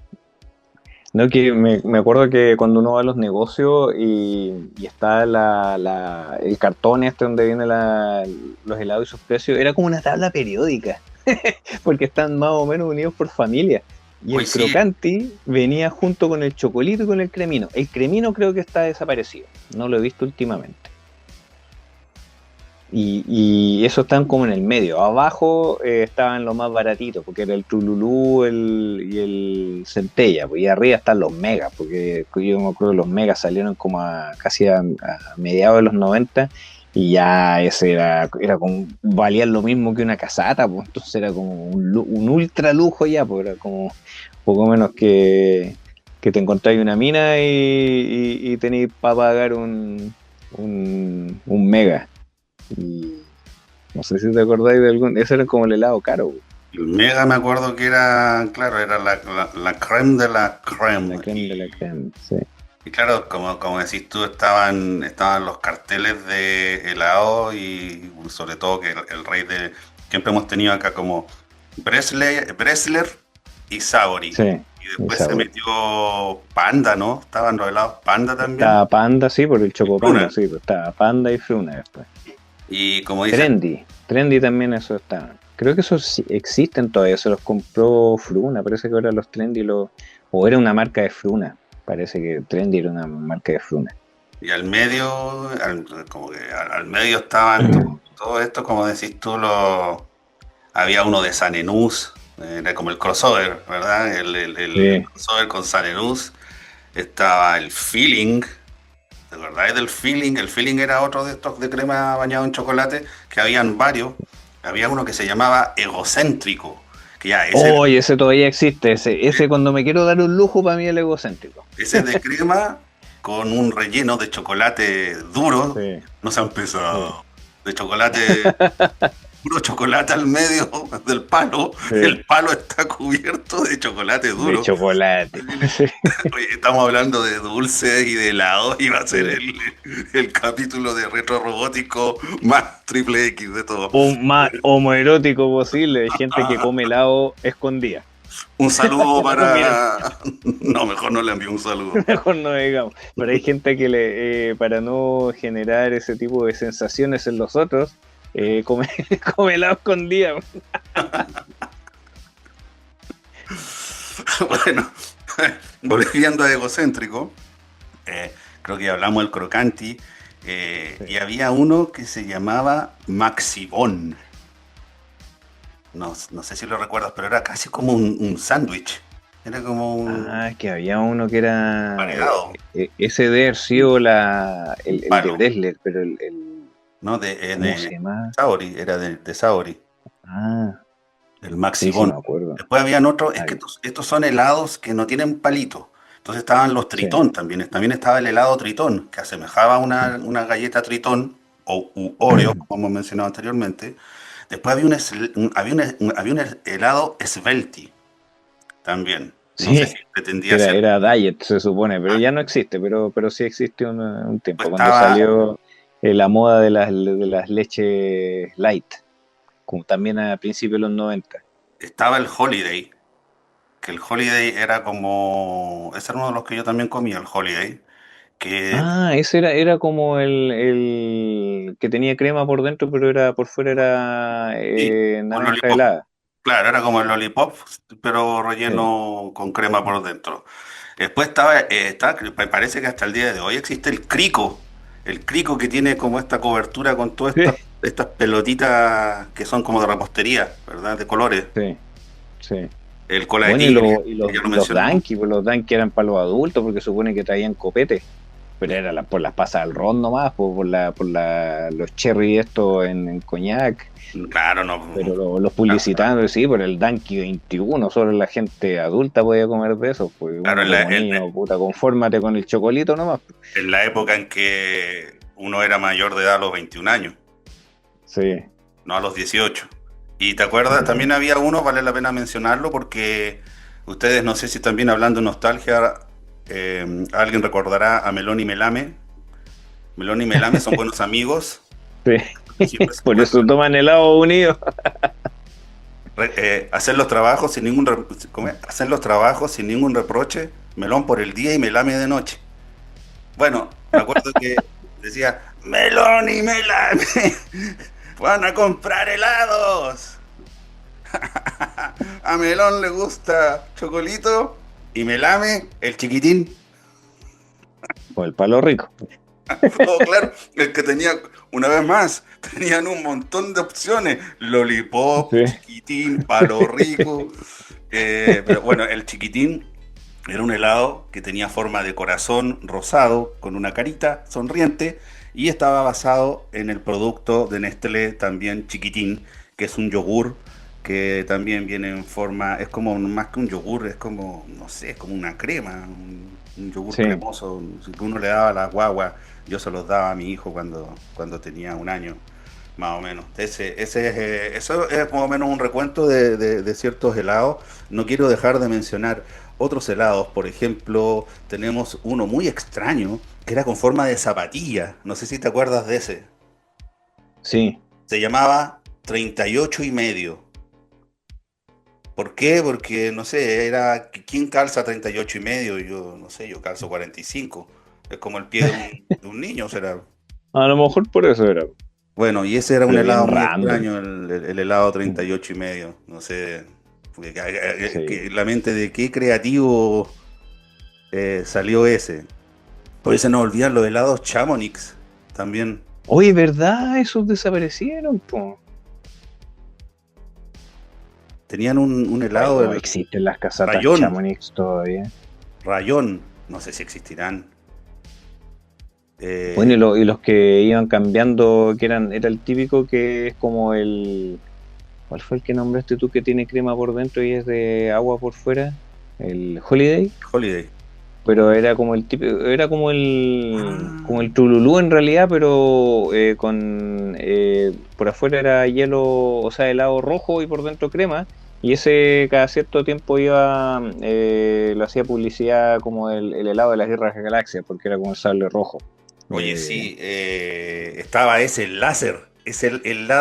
Speaker 1: no, que me acuerdo que cuando uno va a los negocios y está el cartón este donde vienen los helados y sus precios, era como una tabla periódica, porque están más o menos unidos por familia. Y
Speaker 2: hoy
Speaker 1: el
Speaker 2: sí,
Speaker 1: crocanti venía junto con el chocolito y con el cremino. El cremino creo que está desaparecido, no lo he visto últimamente. Y eso están como en el medio. Abajo estaban los más baratitos, porque era el Trululú y el Centella. Pues, y arriba están los Megas, porque yo me acuerdo que los Megas salieron como casi a mediados de los 90 y ya ese era como, valía lo mismo que una casata, pues entonces era como un ultra lujo ya, pues era como poco menos que te encontráis una mina y tenéis para pagar un Mega. Y no sé si te acordáis de algún. Ese era como el helado caro, güey.
Speaker 2: el Mega me acuerdo que era, claro, era la creme de la
Speaker 1: La
Speaker 2: creme.
Speaker 1: creme de la creme, sí.
Speaker 2: Y claro, como decís tú, estaban los carteles de helado y sobre todo que el rey de... Siempre hemos tenido acá como Bresler y Sabori.
Speaker 1: Sí,
Speaker 2: Y
Speaker 1: el
Speaker 2: después se
Speaker 1: sabor.
Speaker 2: metió Panda, ¿no? Estaban los helados Panda también.
Speaker 1: Estaba Panda, sí, por el
Speaker 2: Y
Speaker 1: Chocopanda,
Speaker 2: Pruna.
Speaker 1: sí, pues estaba Panda y Fruna después.
Speaker 2: Y como dices,
Speaker 1: Trendy también eso estaban. Creo que esos sí existen todavía, se los compró Fruna, parece que ahora los Trendy o era una marca de Fruna, parece que Trendy era una marca de Fruna.
Speaker 2: y al medio, como que al medio estaban todo esto, como decís tú, había uno de Sanenús, era como el crossover, ¿verdad? El
Speaker 1: Sí,
Speaker 2: crossover con Sanenús. Estaba el Feeling, ¿te acordáis del Feeling? El Feeling era otro de estos de crema bañado en chocolate, que habían varios. Había uno que se llamaba Egocéntrico, que ya
Speaker 1: oye, ese todavía existe, ese cuando me quiero dar un lujo para mí el egocéntrico.
Speaker 2: ese es de crema con un relleno de chocolate duro,
Speaker 1: Sí,
Speaker 2: no se han
Speaker 1: sí.
Speaker 2: pesado, de chocolate puro chocolate al medio del palo.
Speaker 1: Sí,
Speaker 2: El palo está cubierto de chocolate
Speaker 1: de
Speaker 2: duro.
Speaker 1: chocolate. Sí,
Speaker 2: Oye, estamos hablando de dulces y de helados y va a ser
Speaker 1: sí.
Speaker 2: el capítulo de retro robótico más triple X de todo.
Speaker 1: O más homoerótico posible. Hay gente que come helado escondida.
Speaker 2: Un saludo
Speaker 1: Mira,
Speaker 2: para... No, mejor no le envío un saludo.
Speaker 1: mejor no digamos. Pero hay gente que para no generar ese tipo de sensaciones en los otros, come, come helado escondida.
Speaker 2: Bueno, volviendo a egocéntrico, creo que ya hablamos del crocanti, y
Speaker 1: Sí.
Speaker 2: había uno que se llamaba Maxibón. No, no sé si lo recuerdas, pero era casi como un sándwich. Era como un
Speaker 1: Ah, que había uno que era.
Speaker 2: paredado,
Speaker 1: Ese de haber sido
Speaker 2: un
Speaker 1: el de
Speaker 2: palo,
Speaker 1: Dessler, pero
Speaker 2: ¿no?
Speaker 1: ¿cómo se llama?
Speaker 2: Saori, era de Saori,
Speaker 1: Ah,
Speaker 2: el
Speaker 1: sí, sí,
Speaker 2: Maxibón.
Speaker 1: me acuerdo.
Speaker 2: Después habían otros, es
Speaker 1: Ah,
Speaker 2: que estos son helados que no tienen palito. Entonces estaban los
Speaker 1: sí,
Speaker 2: Tritón también. También estaba el helado Tritón, que asemejaba a
Speaker 1: sí.
Speaker 2: una galleta Tritón o Oreo, como hemos mencionado anteriormente. Después había había un helado Svelti también. No sé
Speaker 1: Sí,
Speaker 2: si
Speaker 1: que
Speaker 2: pretendía ser.
Speaker 1: era Diet, se supone, pero
Speaker 2: Ah,
Speaker 1: ya no existe, pero sí existe un
Speaker 2: después
Speaker 1: tiempo, cuando
Speaker 2: estaba,
Speaker 1: salió la moda de las leches light, como también a principios de los 90.
Speaker 2: estaba el Holiday, que el Holiday era como. Ese era uno de los que yo también comía, el Holiday. Que
Speaker 1: Ah, ese era como el que tenía crema por dentro, pero era por fuera era
Speaker 2: sí, un
Speaker 1: naranja
Speaker 2: lollipop.
Speaker 1: helada.
Speaker 2: Claro, era como el lollipop, pero
Speaker 1: Sí.
Speaker 2: relleno con crema por dentro. Después me parece que hasta el día de hoy existe el crico que tiene como esta cobertura con todas estas pelotitas que son como de repostería, ¿verdad? De colores.
Speaker 1: Sí, sí.
Speaker 2: El cola de
Speaker 1: Bueno,
Speaker 2: tigre, que ya lo
Speaker 1: y los
Speaker 2: mencionamos.
Speaker 1: Danky, pues los Danky eran para los adultos porque supone que traían copete, pero era por las pasas del ron nomás, pues, los cherry estos en coñac,
Speaker 2: Claro, no.
Speaker 1: pero los publicitando, sí, por el Danky 21, solo la gente adulta podía comer de eso, pues
Speaker 2: Claro,
Speaker 1: uno como niño, puta, confórmate con el chocolito nomás.
Speaker 2: en la época en que uno era mayor de edad a los 21 años,
Speaker 1: Sí.
Speaker 2: no a los 18. Y te acuerdas, también había uno, vale la pena mencionarlo, porque ustedes, no sé si también hablando de nostalgia, alguien recordará a Melón y Melame. Melón y Melame son buenos amigos.
Speaker 1: Sí.
Speaker 2: Siempre se
Speaker 1: Por eso
Speaker 2: encuentran.
Speaker 1: toman helado unido.
Speaker 2: Hacer los trabajos sin ¿cómo es? Hacer los trabajos sin ningún reproche. Melón por el día y Melame de noche. Bueno, me acuerdo que decía, Melón y Melame van a comprar helados. A Melón le gusta chocolito y Melame el chiquitín.
Speaker 1: Con el palo rico.
Speaker 2: Oh, claro, el que tenía, una vez más, tenían un montón de opciones. Lollipop,
Speaker 1: Sí.
Speaker 2: chiquitín, palo rico. Pero bueno, el chiquitín era un helado que tenía forma de corazón rosado con una carita sonriente y estaba basado en el producto de Nestlé también chiquitín, que es un yogur que también viene en forma, es como más que un yogur, es como, no sé, es como una crema, un yogur
Speaker 1: Sí.
Speaker 2: cremoso. Si uno le daba a las guaguas, yo se los daba a mi hijo cuando tenía un año, más o menos. Eso es más o menos un recuento de ciertos helados. No quiero dejar de mencionar otros helados. Por ejemplo, tenemos uno muy extraño que era con forma de zapatilla. No sé si te acuerdas de ese.
Speaker 1: Sí.
Speaker 2: Se llamaba 38 y medio. ¿Por qué? Porque, no sé, era ¿quién calza 38 y medio? Yo, no sé, yo calzo 45. Es como el pie de un niño, será.
Speaker 1: A lo mejor por eso era.
Speaker 2: Bueno, y ese era un
Speaker 1: Pero bien
Speaker 2: helado muy
Speaker 1: random.
Speaker 2: extraño, el helado 38 y medio. No sé, porque
Speaker 1: Sí.
Speaker 2: la mente de qué creativo salió ese. Hoy se nos olvidan los helados Chamonix también.
Speaker 1: Oye, ¿verdad? Esos desaparecieron, po.
Speaker 2: Tenían un
Speaker 1: Oye,
Speaker 2: helado,
Speaker 1: ¿cómo
Speaker 2: el
Speaker 1: existen las casatas
Speaker 2: Rayón,
Speaker 1: Chamonix todavía?
Speaker 2: Rayón, no sé si existirán.
Speaker 1: Bueno,
Speaker 2: Eh,
Speaker 1: y los que iban cambiando, era el típico que es como el. ¿Cuál fue el que nombraste tú que tiene crema por dentro y es de agua por fuera? ¿El Holiday?
Speaker 2: Holiday.
Speaker 1: pero era como el tipo, era como
Speaker 2: Ah,
Speaker 1: el Trululú en realidad, pero con por afuera era hielo, o sea, helado rojo y por dentro crema, y ese cada cierto tiempo iba, lo hacía publicidad como el helado de las Guerras de Galaxias, porque era como el sable rojo.
Speaker 2: oye,
Speaker 1: De,
Speaker 2: sí, estaba ese el láser,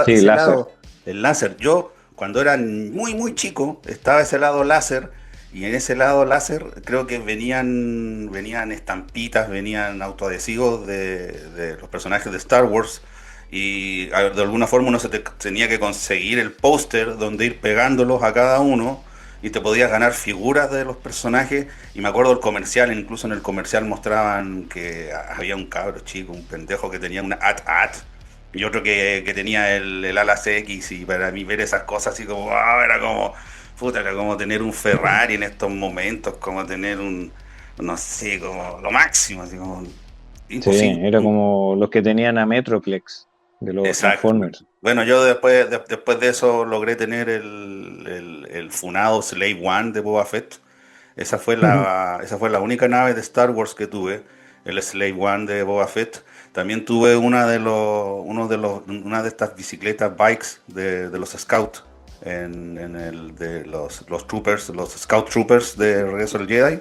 Speaker 1: sí,
Speaker 2: ese
Speaker 1: láser.
Speaker 2: lado, el láser. Yo, cuando era muy, muy chico, estaba ese lado láser, y en ese lado láser creo que venían estampitas, venían autoadhesivos de los personajes de Star Wars, y de alguna forma uno tenía que conseguir el póster donde ir pegándolos a cada uno. Y te podías ganar figuras de los personajes. Y me acuerdo el comercial, incluso en el comercial mostraban que había un cabro chico, un pendejo que tenía una AT-AT y otro que tenía el Alas X. Y para mí ver esas cosas así como, era como, puta, era como tener un Ferrari en estos momentos, como tener un, no sé, como lo máximo, así como
Speaker 1: Sí,
Speaker 2: imposible.
Speaker 1: era como los que tenían a Metroplex de los
Speaker 2: Exacto.
Speaker 1: Transformers.
Speaker 2: Bueno, yo después de eso logré tener el funado Slave One de Boba Fett. Esa fue la única nave de Star Wars que tuve, el Slave One de Boba Fett. También tuve una de estas bicicletas, bikes de los Scouts, de los Troopers, los Scout Troopers de Regreso del Jedi.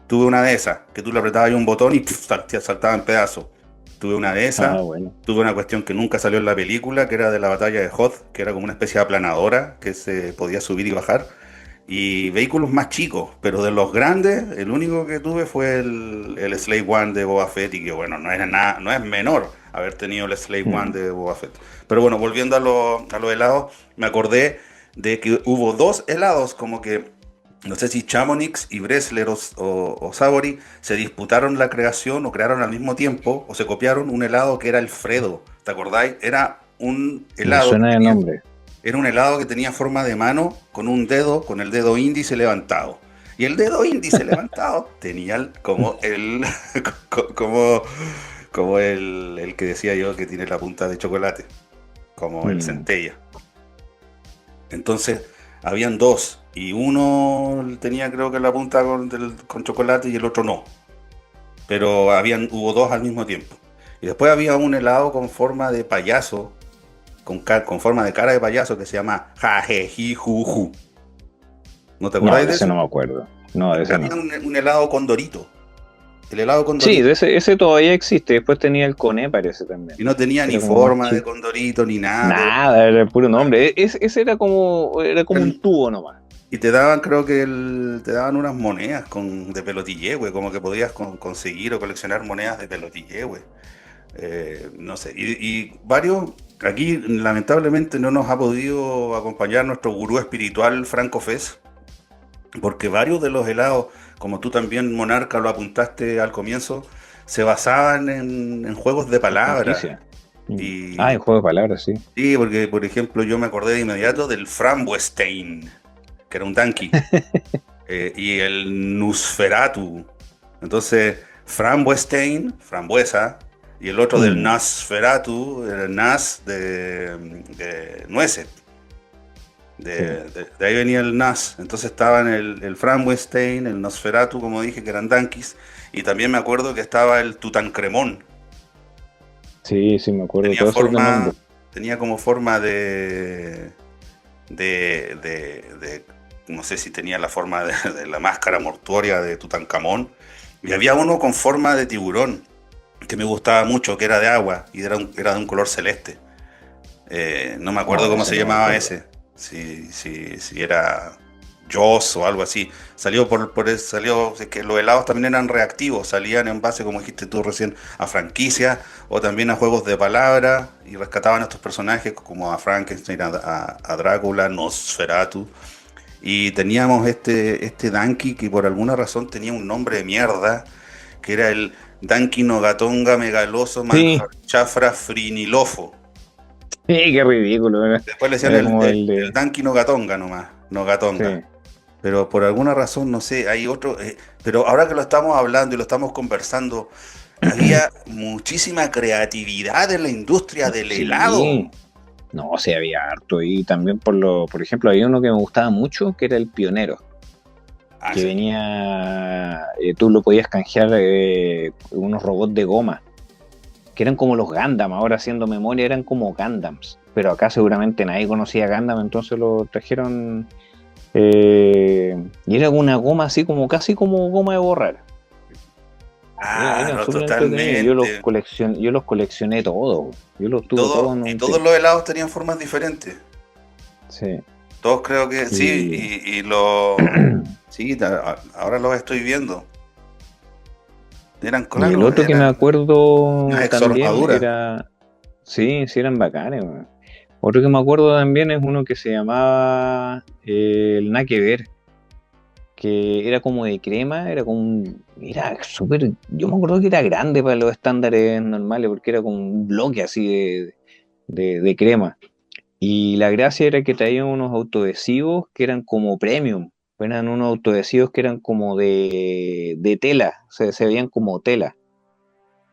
Speaker 2: Tuve una de esas, que tú le apretabas ahí un botón y pf, saltaba en pedazos. Tuve una de esas.
Speaker 1: Ah, bueno.
Speaker 2: Tuve una cuestión que nunca salió en la película, que era de la batalla de Hoth, que era como una especie de aplanadora que se podía subir y bajar. Y vehículos más chicos, pero de los grandes, el único que tuve fue el Slave One de Boba Fett, y que bueno, no era nada, no es menor haber tenido el Slave One
Speaker 1: Mm.
Speaker 2: de Boba Fett. Pero bueno, volviendo a los helados, me acordé de que hubo dos helados, como que no sé si Chamonix y Bresler o Savory se disputaron la creación o crearon al mismo tiempo o se copiaron un helado que era el Fredo. ¿Te acordáis?
Speaker 1: Me suena el nombre.
Speaker 2: Era un helado que tenía forma de mano con un dedo, con el dedo índice levantado. Y el dedo índice levantado tenía como, como el que decía yo que tiene la punta de chocolate, como el
Speaker 1: Mm.
Speaker 2: centella. Entonces, habían dos, y uno tenía creo que la punta con chocolate y el otro no. Pero hubo dos al mismo tiempo. Y después había un helado con forma de payaso, con forma de cara de payaso que se llama Jajejijuju. ¿No te
Speaker 1: No,
Speaker 2: acordáis
Speaker 1: de
Speaker 2: de
Speaker 1: ese no
Speaker 2: ese?
Speaker 1: me acuerdo. No, de ese
Speaker 2: Había
Speaker 1: no.
Speaker 2: un helado con Dorito. El helado con
Speaker 1: Sí,
Speaker 2: Dorito.
Speaker 1: de ese todavía existe. Después tenía el Coné, parece también.
Speaker 2: Y no tenía
Speaker 1: Que
Speaker 2: ni
Speaker 1: era como más
Speaker 2: forma de
Speaker 1: chico.
Speaker 2: condorito ni nada, pero
Speaker 1: Nada, era el puro nombre. Ese era como un
Speaker 2: el-
Speaker 1: tubo nomás.
Speaker 2: y te daban, creo que te daban unas monedas de pelotille, güey, como que podías conseguir o coleccionar monedas de pelotille, güey. No sé, y varios, aquí lamentablemente no nos ha podido acompañar nuestro gurú espiritual Franco Fez, porque varios de los helados, como tú también, Monarca, lo apuntaste al comienzo, se basaban en juegos de
Speaker 1: En
Speaker 2: palabras.
Speaker 1: franquicia. Mm. Ah,
Speaker 2: Y
Speaker 1: en juego de palabras, sí.
Speaker 2: sí, porque por ejemplo yo me acordé de inmediato del Frambuestein, que era un Danky, y el Nusferatu. Entonces, Frambuestein, frambuesa, y el otro del
Speaker 1: Mm.
Speaker 2: Nosferatu, el Nas de nueces.
Speaker 1: Sí.
Speaker 2: De ahí venía el Nas. Entonces estaban el Frambuestein, el Nosferatu, como dije, que eran Dankis. Y también me acuerdo que estaba el Tutancremón.
Speaker 1: Sí, sí, me acuerdo de
Speaker 2: Tenía
Speaker 1: todos esos de
Speaker 2: forma,
Speaker 1: nombre.
Speaker 2: tenía como forma no sé si tenía la forma de la máscara mortuoria de Tutankamón. Y había uno con forma de tiburón, que me gustaba mucho, que era de agua y era de un color celeste. No me
Speaker 1: No,
Speaker 2: acuerdo
Speaker 1: de
Speaker 2: cómo
Speaker 1: ese
Speaker 2: se
Speaker 1: no me
Speaker 2: llamaba
Speaker 1: acuerdo.
Speaker 2: ese. Si era Joss o algo así. Salió, es que los helados también eran reactivos, salían en base, como dijiste tú recién, a franquicias o también a juegos de palabra y rescataban a estos personajes como a Frankenstein, a Drácula, Nosferatu. Y teníamos este Danky que por alguna razón tenía un nombre de mierda, que era el Danky Nogatonga Megaloso
Speaker 1: Sí,
Speaker 2: Manjarchafra Frinilofo.
Speaker 1: sí, qué ridículo.
Speaker 2: Después le decían
Speaker 1: Era como el
Speaker 2: el
Speaker 1: de.
Speaker 2: Danky Nogatonga nomás, Nogatonga.
Speaker 1: Sí.
Speaker 2: Pero por alguna razón, no sé, hay otro. Pero ahora que lo estamos hablando y lo estamos conversando, había muchísima creatividad en la industria del helado.
Speaker 1: Sí. No, sí, había harto. Y también por ejemplo, había uno que me gustaba mucho, que era el pionero. que
Speaker 2: sí.
Speaker 1: venía, tú lo podías canjear unos robots de goma, que eran como los Gundam, ahora haciendo memoria eran como Gundams, pero acá seguramente nadie conocía Gundam, entonces lo trajeron y era una goma así como casi como goma de borrar. Eran
Speaker 2: Claro,
Speaker 1: súper entretenidos,
Speaker 2: totalmente.
Speaker 1: yo los coleccioné todos, yo los tuve todos en
Speaker 2: Y
Speaker 1: un
Speaker 2: todos
Speaker 1: tiempo.
Speaker 2: los helados tenían formas diferentes.
Speaker 1: Sí.
Speaker 2: Todos creo que sí,
Speaker 1: Y,
Speaker 2: y lo... Sí, ahora los estoy viendo. Eran,
Speaker 1: y el
Speaker 2: claro,
Speaker 1: otro que me
Speaker 2: eran
Speaker 1: acuerdo
Speaker 2: unas
Speaker 1: también
Speaker 2: exoarmaduras.
Speaker 1: era, sí, sí eran bacanes, weón. Otro que me acuerdo también es uno que se llamaba el Nada que ver, que era como de crema, era como era súper, yo me acuerdo que era grande para los estándares normales, porque era como un bloque así de crema. Y la gracia era que traían unos autoadhesivos que eran como premium, eran unos autoadhesivos que eran como de tela, se veían como tela.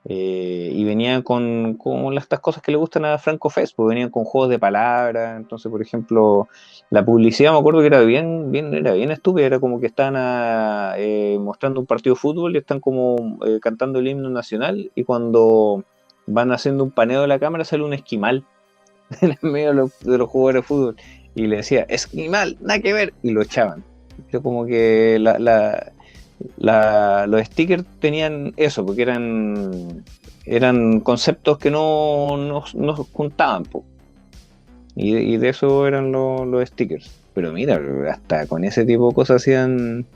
Speaker 1: Y venían con estas cosas que le gustan a Franco Fest, pues venían con juegos de palabras. Entonces, por ejemplo, la publicidad me acuerdo que era bien estúpida, era como que están mostrando un partido de fútbol y están como cantando el himno nacional, y cuando van haciendo un paneo de la cámara sale un esquimal en el medio de los jugadores de fútbol y le decía, esquimal, nada que ver, y lo echaban. Pero como que los stickers tenían eso, porque eran conceptos que no juntaban, po. Y de eso eran los stickers. Pero mira, hasta con ese tipo de cosas hacían,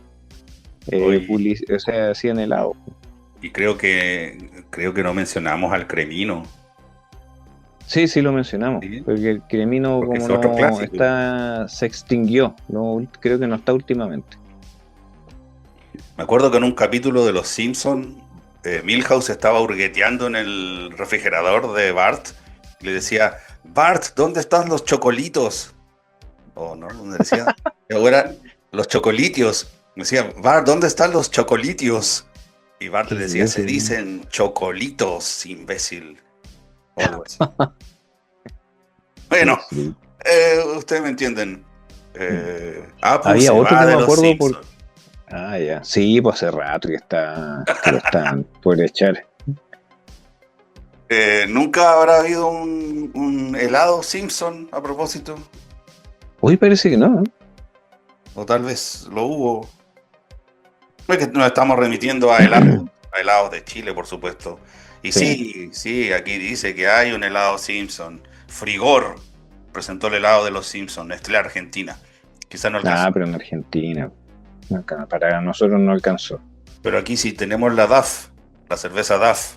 Speaker 2: Hoy,
Speaker 1: o sea, hacían helado.
Speaker 2: y creo que no mencionamos al cremino,
Speaker 1: Sí, sí lo mencionamos,
Speaker 2: ¿sí?
Speaker 1: porque el cremino
Speaker 2: Porque
Speaker 1: como
Speaker 2: es otro
Speaker 1: no
Speaker 2: clásico.
Speaker 1: está, se extinguió, no, creo que no está últimamente.
Speaker 2: Me acuerdo que en un capítulo de Los Simpson, Milhouse estaba hurgueteando en el refrigerador de Bart y le decía, Bart, ¿dónde están los chocolitos? O no, ¿dónde decía? Y ahora, los chocolitios. Me decía, Bart, ¿dónde están los chocolitios? Y Bart le
Speaker 1: ¿Qué
Speaker 2: decía,
Speaker 1: es
Speaker 2: se
Speaker 1: eso?
Speaker 2: dicen chocolitos, imbécil. O algo así. Bueno,
Speaker 1: Sí.
Speaker 2: ustedes me entienden.
Speaker 1: Mm.
Speaker 2: Apu
Speaker 1: Había
Speaker 2: se
Speaker 1: otro
Speaker 2: va
Speaker 1: que
Speaker 2: de
Speaker 1: me
Speaker 2: los
Speaker 1: acuerdo por...
Speaker 2: Simpsons.
Speaker 1: Ah, ya. Sí, pues hace rato que lo están por echar.
Speaker 2: ¿Nunca habrá habido un helado Simpson a propósito?
Speaker 1: Hoy parece que no, ¿eh?
Speaker 2: O tal vez lo hubo. Es que nos estamos remitiendo a helados de Chile, por supuesto. Y
Speaker 1: Sí.
Speaker 2: sí, sí, aquí dice que hay un helado Simpson. Frigor presentó el helado de los Simpsons, Nestlé Argentina. Quizá no
Speaker 1: Ah,
Speaker 2: alcanzó.
Speaker 1: pero en Argentina. Para nosotros no alcanzó.
Speaker 2: Pero aquí sí tenemos la DAF, la cerveza DAF.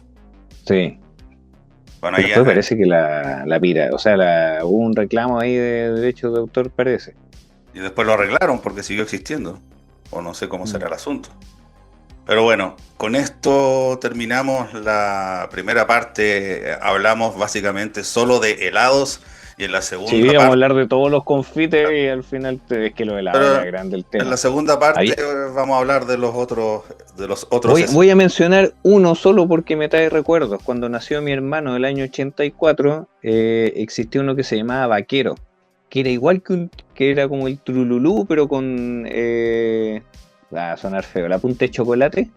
Speaker 1: Sí.
Speaker 2: Bueno,
Speaker 1: Pero
Speaker 2: ahí,
Speaker 1: después parece que o sea, hubo un reclamo ahí de derechos de autor, parece.
Speaker 2: y después lo arreglaron porque siguió existiendo. O no sé cómo
Speaker 1: Mm.
Speaker 2: será el asunto. Pero bueno, con esto terminamos la primera parte. Hablamos básicamente solo de helados y en la segunda
Speaker 1: Sí, vamos a
Speaker 2: parte,
Speaker 1: hablar de todos los confites y al final es que lo helado era
Speaker 2: pero
Speaker 1: grande el
Speaker 2: en la
Speaker 1: tema.
Speaker 2: segunda parte
Speaker 1: Había,
Speaker 2: vamos a hablar de los otros.
Speaker 1: voy a mencionar uno solo porque me trae recuerdos. Cuando nació mi hermano el año 84, existía uno que se llamaba Vaquero, que era igual que era como el Trululú, pero con, va a sonar feo, la punta de chocolate,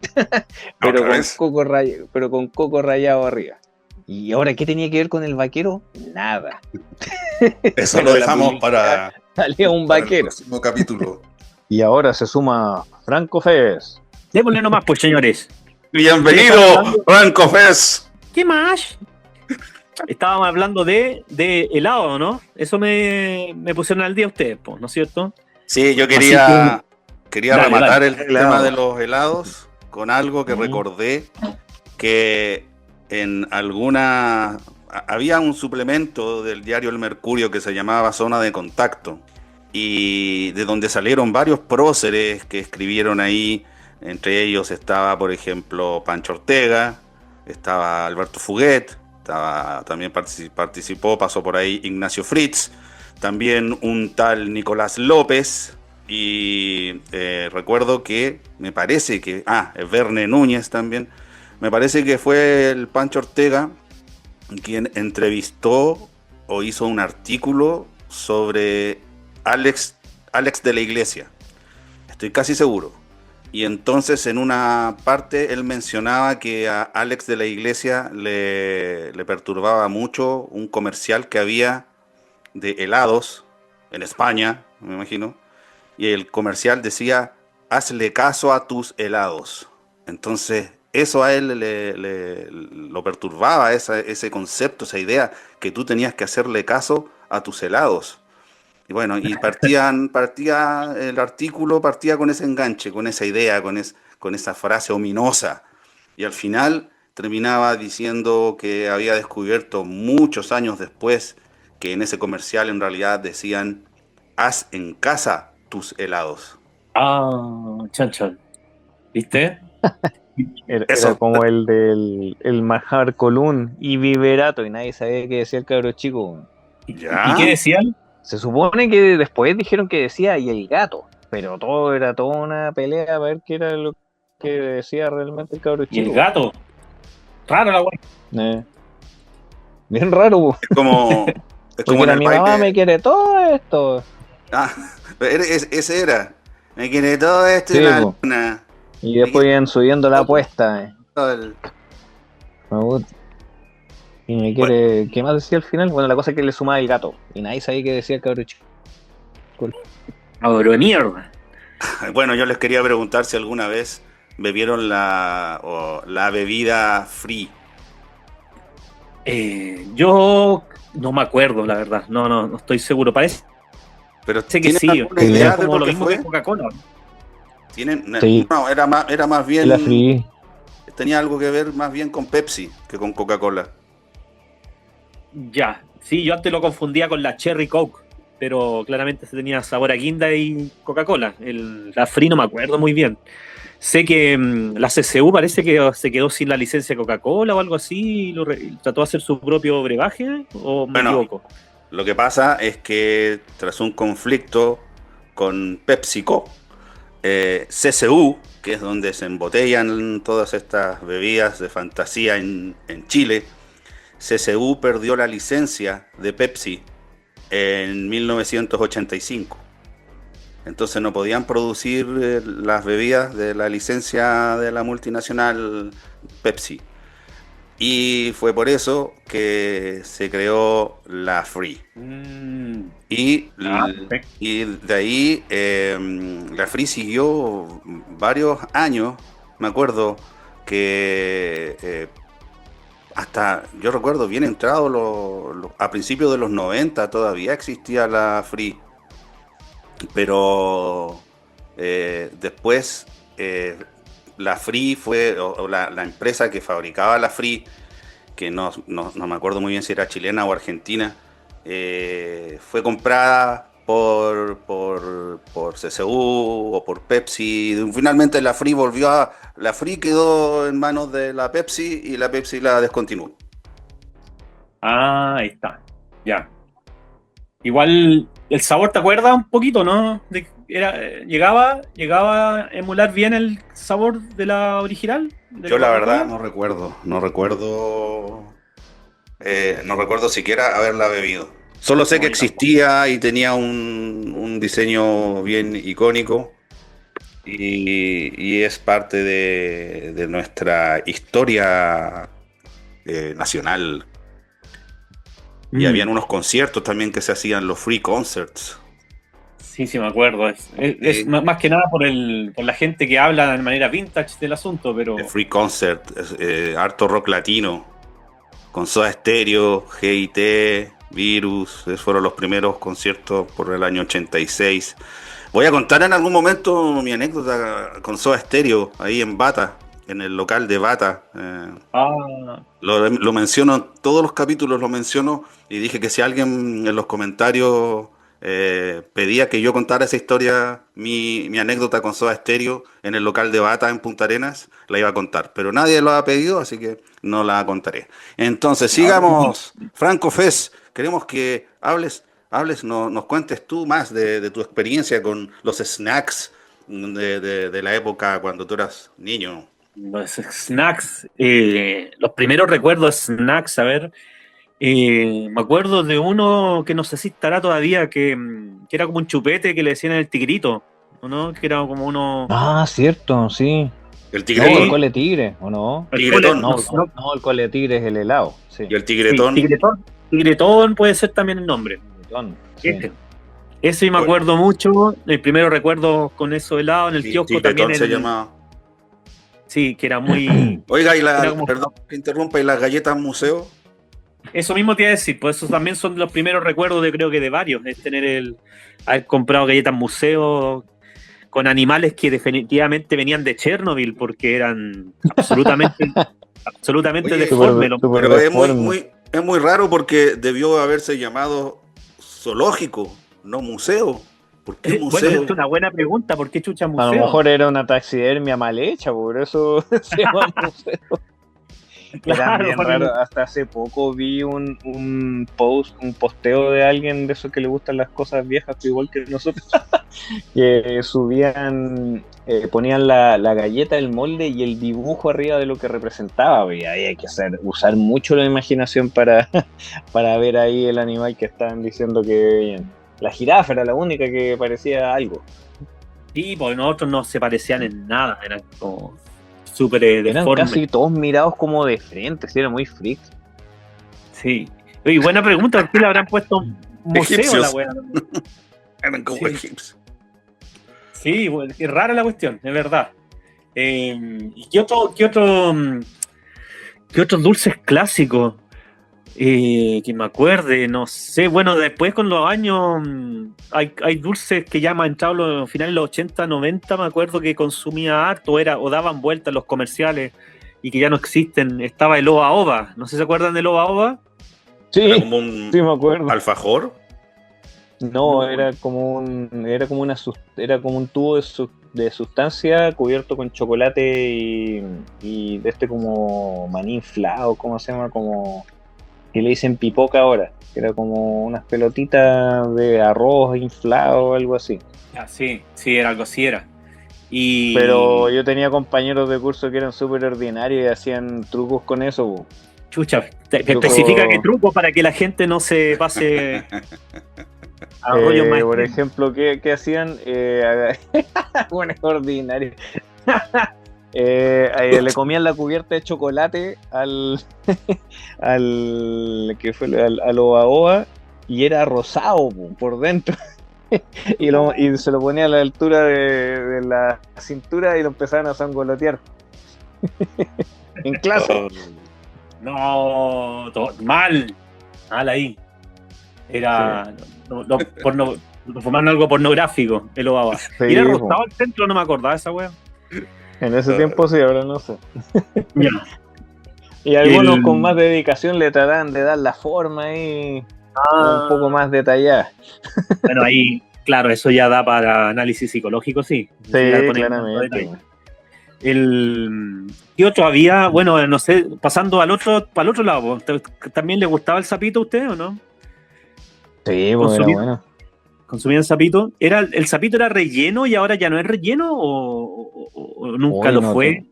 Speaker 2: ¿Otra vez?
Speaker 1: pero con coco rallado arriba. ¿Y ahora qué tenía que ver con el vaquero? Nada.
Speaker 2: Eso lo
Speaker 1: Pero en la
Speaker 2: dejamos
Speaker 1: publicidad salía un
Speaker 2: para el
Speaker 1: vaquero.
Speaker 2: próximo capítulo.
Speaker 1: Y ahora se suma Franco Fez.
Speaker 3: Démosle nomás, pues, señores. ¿De qué
Speaker 2: Bienvenido,
Speaker 3: estamos hablando?
Speaker 2: Franco Fez.
Speaker 3: ¿Qué más? Estábamos hablando de helado, ¿no? Eso me pusieron al día ustedes, pues, ¿no es cierto?
Speaker 2: Sí, yo
Speaker 3: Así que,
Speaker 2: quería
Speaker 3: dale,
Speaker 2: rematar
Speaker 3: dale.
Speaker 2: el tema de los helados con algo que
Speaker 3: Mm.
Speaker 2: recordé que en alguna... Había un suplemento del diario El Mercurio que se llamaba Zona de Contacto y de donde salieron varios próceres que escribieron ahí. Entre ellos estaba, por ejemplo, Pancho Ortega, estaba Alberto Fuguet, también participó, pasó por ahí Ignacio Fritz, también un tal Nicolás López, y recuerdo que me parece que, Verne Núñez también, me parece que fue el Pancho Ortega quien entrevistó o hizo un artículo sobre Alex de la Iglesia. Estoy casi seguro. Y entonces en una parte él mencionaba que a Alex de la Iglesia le perturbaba mucho un comercial que había de helados en España, me imagino, y el comercial decía, hazle caso a tus helados. Entonces eso a él lo perturbaba, ese concepto, esa idea, que tú tenías que hacerle caso a tus helados. Y bueno, y partía el artículo, partía con ese enganche, con esa idea, con esa frase ominosa. Y al final terminaba diciendo que había descubierto muchos años después que en ese comercial en realidad decían, haz en casa tus helados.
Speaker 3: Ah, chan, chan. ¿Viste?
Speaker 1: Era
Speaker 2: Eso,
Speaker 1: como el del el Majar Colún y Viverato, y nadie sabía qué decía el cabro chico.
Speaker 3: Y qué
Speaker 2: ya,
Speaker 3: decían?
Speaker 1: Se supone que después dijeron que decía y el gato, pero todo era toda una pelea para ver qué era lo que decía realmente el cabro
Speaker 3: Y el
Speaker 1: chico.
Speaker 3: gato. Raro la weá.
Speaker 1: Eh, bien raro, po,
Speaker 2: es como, es
Speaker 1: porque
Speaker 2: como en
Speaker 1: era
Speaker 2: el
Speaker 1: mi mamá me
Speaker 2: baile.
Speaker 1: quiere todo esto.
Speaker 2: Ah, ese era. Me quiere todo esto y
Speaker 1: Sí,
Speaker 2: la
Speaker 1: po.
Speaker 2: luna.
Speaker 1: Y
Speaker 2: Me
Speaker 1: después
Speaker 2: quiere
Speaker 1: iban subiendo la
Speaker 2: todo,
Speaker 1: apuesta.
Speaker 2: todo el-
Speaker 1: Me gusta. Y me
Speaker 2: Bueno,
Speaker 1: quiere. ¿Qué más decía al final? Bueno, la cosa es que le sumaba el gato. Y nadie sabía qué decía el cabro chico.
Speaker 3: Abro de mierda.
Speaker 2: bueno, yo les quería preguntar si alguna vez bebieron la bebida free.
Speaker 3: Yo no me acuerdo, la verdad. No estoy seguro. Parece
Speaker 2: Pero
Speaker 3: que
Speaker 2: ¿tienen
Speaker 3: sí.
Speaker 2: alguna
Speaker 1: Sí,
Speaker 3: Era
Speaker 2: idea de
Speaker 3: como
Speaker 2: lo
Speaker 3: lo
Speaker 2: que
Speaker 3: mismo que
Speaker 2: fue?
Speaker 3: Coca-Cola.
Speaker 2: ¿Tienen?
Speaker 1: sí,
Speaker 2: No, era más
Speaker 1: la
Speaker 2: bien,
Speaker 1: free.
Speaker 2: tenía algo que ver más bien con Pepsi que con Coca-Cola.
Speaker 3: Ya. Sí, yo antes lo confundía con la Cherry Coke. Pero claramente se tenía sabor a guinda y Coca-Cola. La Free no me acuerdo muy bien. Sé que la CCU parece que se quedó sin la licencia de Coca-Cola o algo así y trató de hacer su propio brebaje, o me
Speaker 2: Bueno,
Speaker 3: equivoco.
Speaker 2: lo que pasa es que tras un conflicto con PepsiCo, CCU, que es donde se embotellan todas estas bebidas de fantasía en Chile, CCU perdió la licencia de Pepsi en 1985. Entonces no podían producir las bebidas de la licencia de la multinacional Pepsi. Y fue por eso que se creó la Free. Y,
Speaker 3: Perfecto.
Speaker 2: y de ahí la Free siguió varios años. Me acuerdo que hasta, yo recuerdo bien entrado a principios de los 90 todavía existía la Free. Pero después la Free fue, o la empresa que fabricaba la Free, que no me acuerdo muy bien si era chilena o argentina, fue comprada por CCU o por Pepsi. Finalmente la Free quedó en manos de la Pepsi y la Pepsi la descontinuó.
Speaker 3: Ah, ahí está. Ya. Igual el sabor, ¿te acuerdas un poquito, no? Llegaba a emular bien el sabor de la original, de
Speaker 2: Yo
Speaker 3: la
Speaker 2: la verdad
Speaker 3: Coca-Cola.
Speaker 2: no recuerdo siquiera haberla bebido. Solo sé que
Speaker 3: No, yo tampoco.
Speaker 2: existía y tenía un diseño bien icónico y es parte de nuestra historia nacional. Y habían unos conciertos también que se hacían, los free concerts.
Speaker 3: Sí, sí, me acuerdo. Es
Speaker 2: Eh,
Speaker 3: más que nada por la gente que habla de manera vintage del asunto,
Speaker 2: de
Speaker 3: pero
Speaker 2: free concert, harto rock latino, con Soda Stereo, GIT, Virus, esos fueron los primeros conciertos por el año 86. Voy a contar en algún momento mi anécdota con Soda Stereo, ahí en Bata, en el local de Bata.
Speaker 3: ah,
Speaker 2: Lo menciono, todos los capítulos lo menciono y dije que si alguien en los comentarios pedía que yo contara esa historia, mi anécdota con Soda Stereo en el local de Bata en Punta Arenas, la iba a contar. Pero nadie lo ha pedido, así que no la contaré. Entonces,
Speaker 3: no,
Speaker 2: sigamos. Franco Fez, queremos que hables, nos cuentes tú más de tu experiencia con los snacks de la época cuando tú eras niño.
Speaker 3: los snacks, los primeros recuerdos snacks, a ver, me acuerdo de uno que no sé si estará todavía, que era como un chupete que le decían el tigrito. ¿o no? Que era como uno...
Speaker 1: Ah, cierto, sí.
Speaker 2: El
Speaker 1: No,
Speaker 2: tigretón.
Speaker 1: el cole tigre, ¿o no?
Speaker 2: Tigretón.
Speaker 1: No,
Speaker 3: No,
Speaker 1: no, el cole tigre es el helado, sí.
Speaker 2: Y el
Speaker 3: sí,
Speaker 2: tigretón.
Speaker 3: Tigretón. Tigretón puede ser también el nombre.
Speaker 1: Sí.
Speaker 3: Ese me
Speaker 2: Bueno,
Speaker 3: acuerdo mucho. El primero recuerdo con eso helado en el kiosco también.
Speaker 2: tigretón se llamaba.
Speaker 3: Sí, que era muy.
Speaker 2: Oiga,
Speaker 3: Era como,
Speaker 2: perdón que interrumpa, ¿y las galletas museo?
Speaker 3: eso mismo te iba a decir, pues esos también son los primeros recuerdos creo que de varios, es haber comprado galletas museo con animales que definitivamente venían de Chernobyl porque eran absolutamente
Speaker 2: Oye,
Speaker 3: deformes.
Speaker 1: Súper
Speaker 2: Pero
Speaker 1: deforme.
Speaker 2: es muy raro porque debió haberse llamado zoológico, no museo. ¿Por qué
Speaker 3: Bueno,
Speaker 2: museo?
Speaker 3: es una buena pregunta, ¿por qué chucha
Speaker 1: A lo
Speaker 3: museo?
Speaker 1: mejor era una taxidermia mal hecha, por eso se llama museo. Eran
Speaker 3: Claro,
Speaker 1: bien raros. Hasta hace poco vi un posteo de alguien de esos que le gustan las cosas viejas, igual que nosotros, que subían, ponían la galleta, el molde y el dibujo arriba de lo que representaba. Y ahí hay que usar mucho la imaginación para, para ver ahí el animal que estaban diciendo que veían. La jirafa era la única que parecía algo.
Speaker 3: sí, porque nosotros no se parecían en nada, eran como súper
Speaker 1: Eran
Speaker 3: deformes.
Speaker 1: casi todos mirados como de frente, sí, era muy freak.
Speaker 3: Sí. Oye, buena pregunta, ¿por qué le habrán puesto museo a la
Speaker 2: Egipcios.
Speaker 3: wea?
Speaker 2: Eran como
Speaker 3: Sí.
Speaker 2: egipcios.
Speaker 3: Sí, bueno, es rara la cuestión, es verdad. ¿Y qué otros dulces clásicos? Que me acuerde, no sé. Bueno, después con los años hay dulces que ya me han entrado los finales de los 80, 90, me acuerdo que consumía harto, o daban vueltas los comerciales y que ya no existen. Estaba el Oba Oba, no sé si se acuerdan del Oba Oba.
Speaker 2: Era
Speaker 1: Sí,
Speaker 2: como un
Speaker 1: sí me acuerdo.
Speaker 2: alfajor.
Speaker 1: No,
Speaker 3: No.
Speaker 1: era como era como un tubo de sustancia cubierto con chocolate y de este como maní inflado, ¿cómo se llama? Como que le dicen pipoca ahora, que era como unas pelotitas de arroz inflado o algo así.
Speaker 3: Ah, sí, sí, era algo así, era. Y
Speaker 1: Pero yo tenía compañeros de curso que eran súper ordinarios y hacían trucos con eso, po.
Speaker 3: chucha,
Speaker 1: Truco-
Speaker 3: especifica qué truco para que la gente no se pase a rollos más
Speaker 1: por
Speaker 3: extremos.
Speaker 1: ejemplo, ¿qué hacían? Bueno, es ordinario. Le comían la cubierta de chocolate al Oba Oba y era rosado por dentro. Y se lo ponía a la altura de la cintura y lo empezaban a sangolotear en clase.
Speaker 3: No, mal ahí. Era fumaron algo pornográfico, el Obaba.
Speaker 1: Sí,
Speaker 3: ¿Y era
Speaker 1: po.
Speaker 3: rosado el centro? No me acordaba de esa wea.
Speaker 1: En ese tiempo sí, ahora no sé.
Speaker 3: Ya.
Speaker 1: Y algunos
Speaker 3: El-
Speaker 1: con más dedicación le trataban de dar la forma ahí un poco más detallada.
Speaker 3: Bueno, ahí, claro, eso ya da para análisis psicológico, sí.
Speaker 1: Sí,
Speaker 3: Ya le ponen tanto
Speaker 1: claramente.
Speaker 3: detalle. ¿Qué otro había? Bueno, no sé, pasando para el otro lado, ¿también le gustaba el sapito a usted o no?
Speaker 1: Sí, pues era
Speaker 3: Consumir-
Speaker 1: bueno.
Speaker 3: ¿Consumían sapito? ¿El sapito era relleno y ahora ya no es relleno o nunca
Speaker 1: Uy,
Speaker 3: lo
Speaker 1: no,
Speaker 3: fue?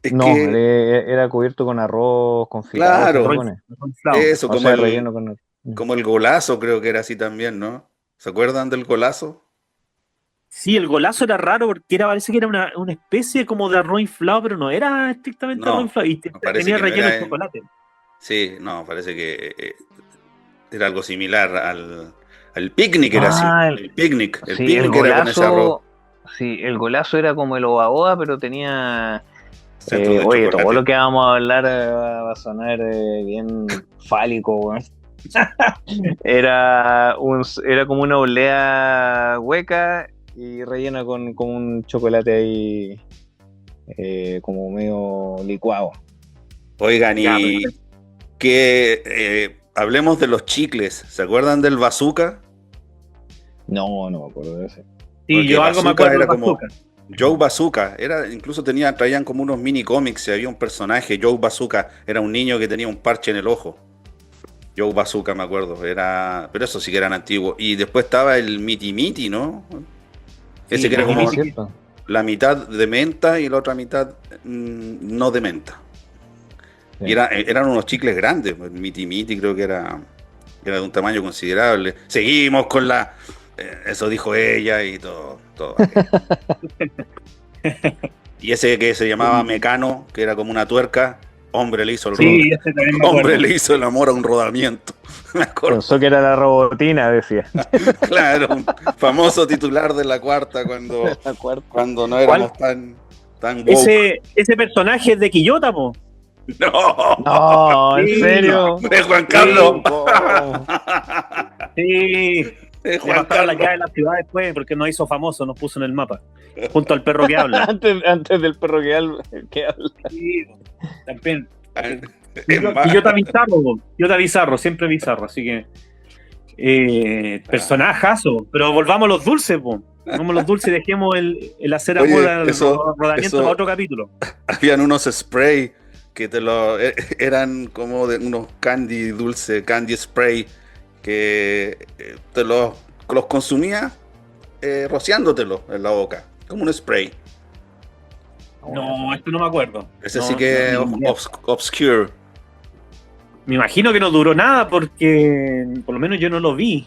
Speaker 2: Es
Speaker 1: No,
Speaker 2: que,
Speaker 1: era cubierto con arroz confitado, se
Speaker 2: claro,
Speaker 1: supone.
Speaker 3: Inflado.
Speaker 2: eso,
Speaker 1: O sea, relleno con...
Speaker 2: como el golazo creo que era así también, ¿no? ¿Se acuerdan del golazo?
Speaker 3: Sí, el golazo era raro porque parece que era una especie como de arroz inflado, pero no era estrictamente arroz
Speaker 2: No,
Speaker 3: inflado y
Speaker 2: parece
Speaker 3: tenía
Speaker 2: que no
Speaker 3: relleno
Speaker 2: era.
Speaker 3: de chocolate.
Speaker 2: Sí, no, parece que era algo similar al picnic, era así.
Speaker 1: Ah,
Speaker 2: El picnic. El
Speaker 1: sí, el
Speaker 2: picnic era con ese arroz.
Speaker 1: golazo... Sí, el golazo era como el Oba Oba, pero tenía...
Speaker 2: Centro de
Speaker 1: oye, todo
Speaker 2: chocolate.
Speaker 1: lo que vamos a hablar va a sonar bien fálico, weón. Era como una olea hueca y rellena con un chocolate ahí como medio licuado.
Speaker 2: Oigan,
Speaker 3: Ya,
Speaker 2: y que hablemos de los chicles. ¿Se acuerdan del bazooka?
Speaker 1: No me acuerdo de ese.
Speaker 3: Sí,
Speaker 2: Porque
Speaker 3: yo algo me
Speaker 2: Bazooka
Speaker 3: acuerdo
Speaker 2: era
Speaker 3: de
Speaker 2: como
Speaker 3: Bazooka.
Speaker 2: Joe Bazooka. Incluso traían como unos mini cómics y había un personaje, Joe Bazooka. Era un niño que tenía un parche en el ojo. Joe Bazooka, me acuerdo. Pero eso sí que eran antiguos. Y después estaba el Miti Miti, ¿no? Ese
Speaker 3: Sí,
Speaker 2: que era
Speaker 3: Miti
Speaker 2: como
Speaker 3: Miti.
Speaker 1: ¿Cierto?
Speaker 2: la mitad de menta y la otra mitad no de menta.
Speaker 1: Sí.
Speaker 2: Y eran unos chicles grandes. El Miti Miti creo que era de un tamaño considerable. Seguimos con la Eso dijo ella y todo. Y ese que se llamaba Mecano, que era como una tuerca, hombre le hizo
Speaker 3: Sí, ese también me
Speaker 2: hombre
Speaker 3: acuerdo.
Speaker 2: le hizo el amor a un rodamiento. Me acuerdo.
Speaker 1: Pensó que era la robotina, decía.
Speaker 2: Claro, un famoso titular de la cuarta
Speaker 1: La cuarta.
Speaker 2: cuando no éramos tan woke.
Speaker 3: Ese personaje es de Quillota, po.
Speaker 2: No,
Speaker 1: No, ¿en
Speaker 3: Sí,
Speaker 1: serio?
Speaker 2: de Juan Carlos.
Speaker 1: ¿Cómo?
Speaker 3: Sí.
Speaker 2: De
Speaker 3: Le
Speaker 2: Juan
Speaker 3: pasaron la
Speaker 2: Carlos.
Speaker 3: llave de la ciudad después porque nos hizo famoso, nos puso en el mapa. Junto al perro que habla.
Speaker 1: Antes del perro que habla.
Speaker 3: Sí, también.
Speaker 2: Es más,
Speaker 3: Quillota Bizarro, po. Quillota Bizarro, siempre Bizarro, así que. Personajazo. Pero volvamos a los dulces, po. Volvamos a los dulces y dejemos el hacer
Speaker 2: Oye,
Speaker 3: amor al
Speaker 2: eso-
Speaker 3: rodamiento para otro capítulo.
Speaker 2: habían unos spray que eran como de unos candy dulce, candy spray, que los consumía rociándotelo en la boca, como un spray.
Speaker 3: No, esto no me acuerdo.
Speaker 2: Ese
Speaker 3: No,
Speaker 2: sí que es
Speaker 3: no, no.
Speaker 2: obscure.
Speaker 3: Me imagino que no duró nada porque por lo menos yo no lo vi.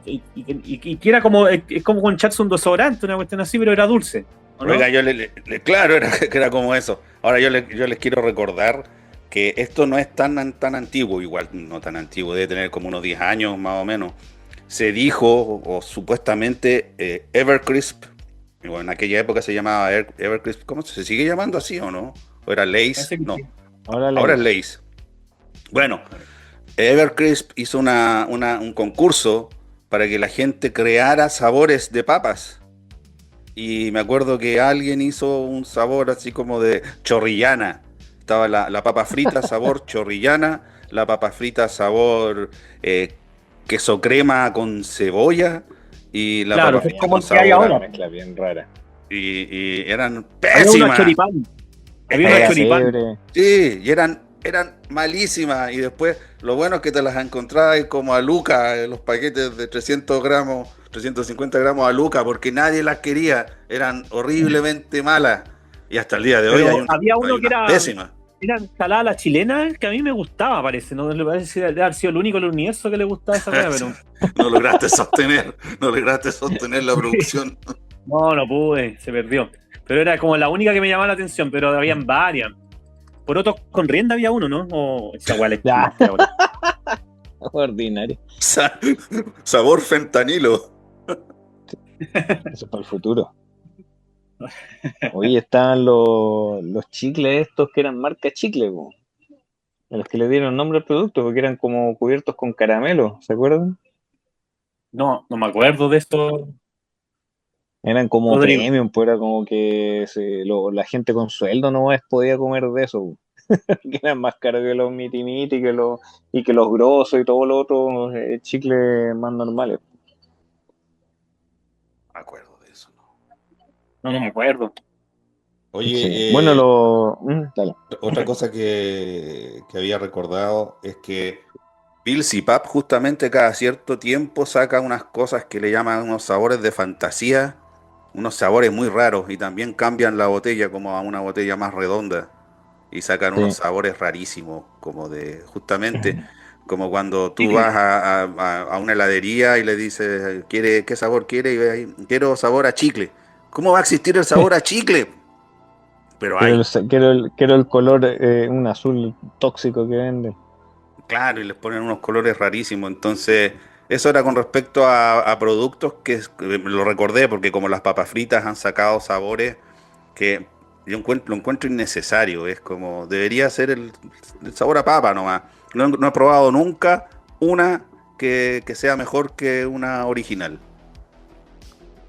Speaker 3: Y que era como, es como con echarse un desodorante, una cuestión así, pero era dulce. ¿O no?
Speaker 2: Oiga, claro, que era como eso. Ahora yo les quiero recordar que esto no es tan antiguo, igual no tan antiguo, debe tener como unos 10 años más o menos. Se dijo, o supuestamente, Evercrisp, y bueno, en aquella época se llamaba Evercrisp, ¿cómo se sigue llamando así o no? ¿O era Lay's?
Speaker 3: Parece que
Speaker 2: No,
Speaker 3: sí.
Speaker 2: ahora es Lay's. Bueno, Evercrisp hizo un concurso para que la gente creara sabores de papas. Y me acuerdo que alguien hizo un sabor así como de chorrillana. Estaba la papa frita sabor chorrillana, la papa frita sabor queso crema con cebolla y la
Speaker 3: Claro,
Speaker 2: papa
Speaker 3: es
Speaker 2: frita
Speaker 3: como
Speaker 2: con
Speaker 3: el que hay
Speaker 2: sabor.
Speaker 3: ahora.
Speaker 1: Una mezcla bien rara.
Speaker 2: Y eran
Speaker 3: Había unos
Speaker 2: pésimas.
Speaker 3: choripán. Había unos
Speaker 1: Era
Speaker 3: choripán.
Speaker 1: fiebre.
Speaker 2: Sí, y eran malísimas. Y después, lo bueno es que te las encontrabas como a Luca, los paquetes de 300 gramos, 350 gramos a Luca, porque nadie las quería. Eran horriblemente malas. Y hasta el día de hoy
Speaker 3: Pero había uno
Speaker 2: hay
Speaker 3: que
Speaker 2: unas pésimas.
Speaker 3: era ensalada a la chilena, que a mí me gustaba, parece. No le parece de haber sido el único del universo que le gustaba esa cosa, pero
Speaker 2: No lograste sostener la producción.
Speaker 3: no pude, se perdió. Pero era como la única que me llamaba la atención, pero habían varias. Por otro, con rienda había uno, ¿no? O esa igual es
Speaker 1: Ya.
Speaker 3: ahora.
Speaker 1: Ordinario.
Speaker 2: Sabor fentanilo.
Speaker 1: Eso es para el futuro. Oye, estaban los chicles estos que eran marca chicle, po, a los que le dieron nombre al producto, porque eran como cubiertos con caramelo, ¿se acuerdan?
Speaker 3: No me acuerdo de esto,
Speaker 1: Eran como
Speaker 3: Rodrigo.
Speaker 1: premium, pues era como que la gente con sueldo no podía comer de eso, po. Que eran más caros que los miti miti y que los grosos y todos los otros chicles más normales.
Speaker 2: Me acuerdo de eso, ¿no?
Speaker 3: No me acuerdo.
Speaker 2: Oye,
Speaker 1: Sí. Bueno, dale.
Speaker 2: otra cosa que había recordado es que Bills y Pap justamente cada cierto tiempo saca unas cosas que le llaman unos sabores de fantasía, unos sabores muy raros y también cambian la botella como a una botella más redonda y sacan unos
Speaker 1: Sí.
Speaker 2: sabores rarísimos, como de justamente como cuando tú vas a una heladería y le dices, ¿qué sabor quiere? Y ve ahí, quiero sabor a chicle. ¿Cómo va a existir el sabor a chicle? Pero hay.
Speaker 1: Quiero el color, un azul tóxico que venden.
Speaker 2: Claro, y les ponen unos colores rarísimos. Entonces, eso era con respecto a productos lo recordé porque como las papas fritas han sacado sabores que lo encuentro innecesario. Es como, debería ser el sabor a papa nomás. No he probado nunca una que sea mejor que una original.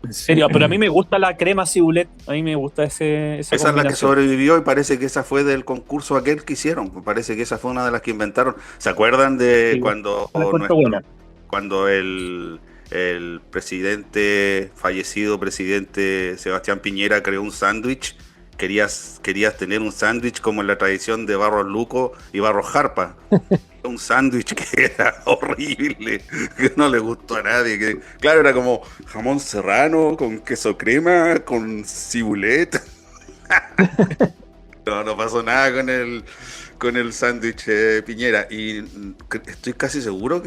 Speaker 3: En serio, pero a mí me gusta la crema cibulet. A mí me gusta esa
Speaker 2: Esa es la que
Speaker 3: combinación.
Speaker 2: sobrevivió y parece que esa fue del concurso aquel que hicieron. Parece que esa fue una de las que inventaron. ¿Se acuerdan de
Speaker 3: Sí,
Speaker 2: cuando
Speaker 3: la encuentro buena.
Speaker 2: cuando el fallecido presidente Sebastián Piñera creó un sándwich? Querías tener un sándwich como en la tradición de Barros Luco y Barros Jarpa. Un sándwich que era horrible, que no le gustó a nadie. Claro, era como jamón serrano con queso crema, con cibulet. No pasó nada con el sándwich Piñera. Y estoy casi seguro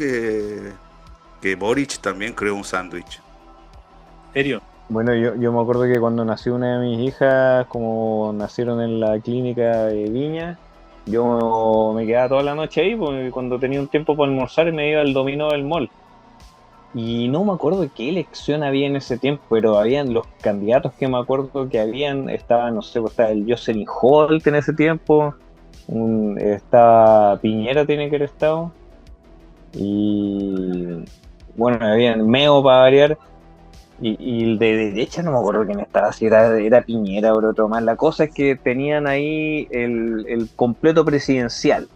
Speaker 2: que Boric también creó un sándwich.
Speaker 3: ¿En serio?
Speaker 1: Bueno, yo me acuerdo que cuando nació una de mis hijas, como nacieron en la clínica de Viña, yo me quedaba toda la noche ahí, porque cuando tenía un tiempo para almorzar me iba al dominó del mall. Y no me acuerdo qué elección había en ese tiempo, pero habían los candidatos que me acuerdo que habían, estaba, no sé, pues estaba el Jocelyn Holt en ese tiempo, estaba Piñera tiene que haber estado, y bueno, habían Meo para variar, y el de derecha no me acuerdo quién estaba, si era Piñera o otro más. La cosa es que tenían ahí el completo presidencial.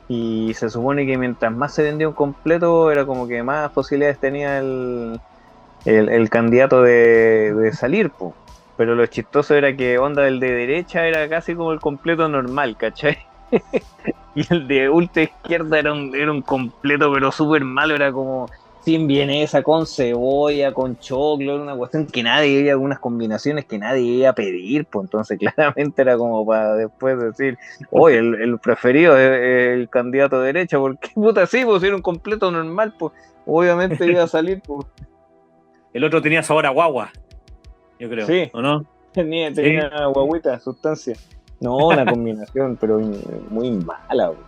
Speaker 1: Y se supone que mientras más se vendía un completo, era como que más posibilidades tenía el candidato de salir, po. Pero lo chistoso era que onda del de derecha era casi como el completo normal, ¿cachai? Y el de ultra izquierda era un completo, pero súper malo, era como sin vienesa, con cebolla, con choclo, era una cuestión que nadie iba, algunas combinaciones que nadie iba a pedir, pues entonces claramente era como para después decir, oye, el preferido es el candidato de derecha, porque puta sí, pues era un completo normal, pues obviamente iba a salir, pues
Speaker 3: El otro tenía sabor a guagua, yo creo,
Speaker 1: sí,
Speaker 3: ¿o no? Sí.
Speaker 1: tenía guaguita, sustancia. No, una combinación, pero muy mala, pues.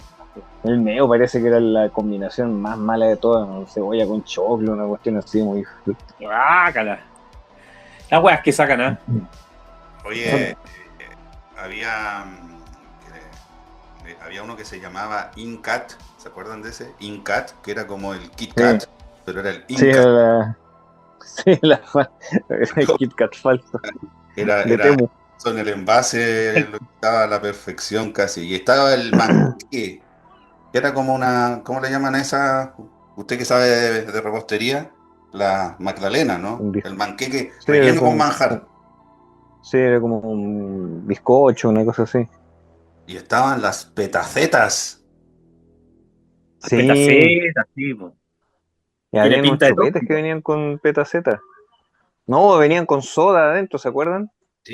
Speaker 1: El Neo parece que era la combinación más mala de todas, ¿no? Cebolla con choclo, una cuestión así muy...
Speaker 3: Guácala. Las weas que sacan, ¿ah?
Speaker 2: Oye, había, había uno que se llamaba Incat, ¿se acuerdan de ese? Incat, que era como el Kit Kat,
Speaker 1: Sí,
Speaker 2: pero era el
Speaker 1: sí,
Speaker 2: Incat.
Speaker 1: era el Kit Kat falso, de
Speaker 2: Era
Speaker 1: Temu.
Speaker 2: eso en el envase, lo estaba a la perfección casi. Y estaba el manqué, que era como una, ¿cómo le llaman a esa? Usted que sabe de repostería, la magdalena, ¿no? El manqueque
Speaker 1: Sí,
Speaker 2: relleno con manjar.
Speaker 1: sí, era como un bizcocho, una cosa así.
Speaker 2: Y estaban las petacetas.
Speaker 3: Las
Speaker 1: Sí,
Speaker 3: petacetas, sí, po.
Speaker 1: y
Speaker 3: Tiene
Speaker 1: había unos
Speaker 3: pinta de
Speaker 1: chupetes que
Speaker 3: tóxico.
Speaker 1: venían con petaceta. No, venían con soda adentro, ¿se acuerdan?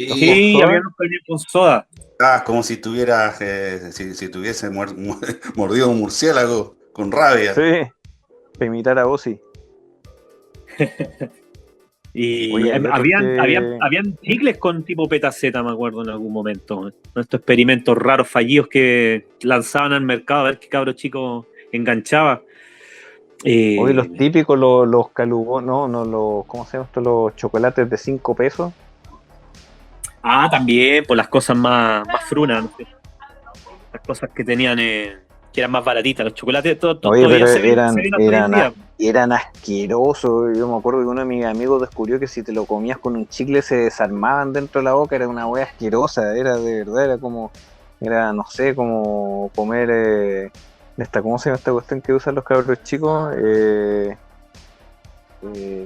Speaker 1: Los con
Speaker 2: Sí,
Speaker 3: Sí, había
Speaker 1: soda.
Speaker 3: unos que venían con soda.
Speaker 2: como si tuviera, si tuviese mordido un murciélago con rabia.
Speaker 1: Sí, para imitar a Ozzy.
Speaker 3: Y
Speaker 1: Oye, hay otros que...
Speaker 3: habían chicles con tipo petaceta, me acuerdo en algún momento. Estos experimentos raros, fallidos que lanzaban al mercado a ver qué cabro chico enganchaba.
Speaker 1: Hoy los
Speaker 3: Eh,
Speaker 1: típicos, los calugos, no, ¿cómo se llama esto? Los chocolates de 5 pesos.
Speaker 3: También, por las cosas más frunas, ¿no? Las cosas que tenían, que eran más baratitas, los chocolates,
Speaker 1: Oye, pero
Speaker 3: todavía se ven hasta hoy en día.
Speaker 1: eran asquerosos. Yo me acuerdo que uno de mis amigos descubrió que si te lo comías con un chicle se desarmaban dentro de la boca, era una wea asquerosa, era de verdad, era, no sé, como comer, ¿cómo se llama esta cuestión que usan los cabros chicos?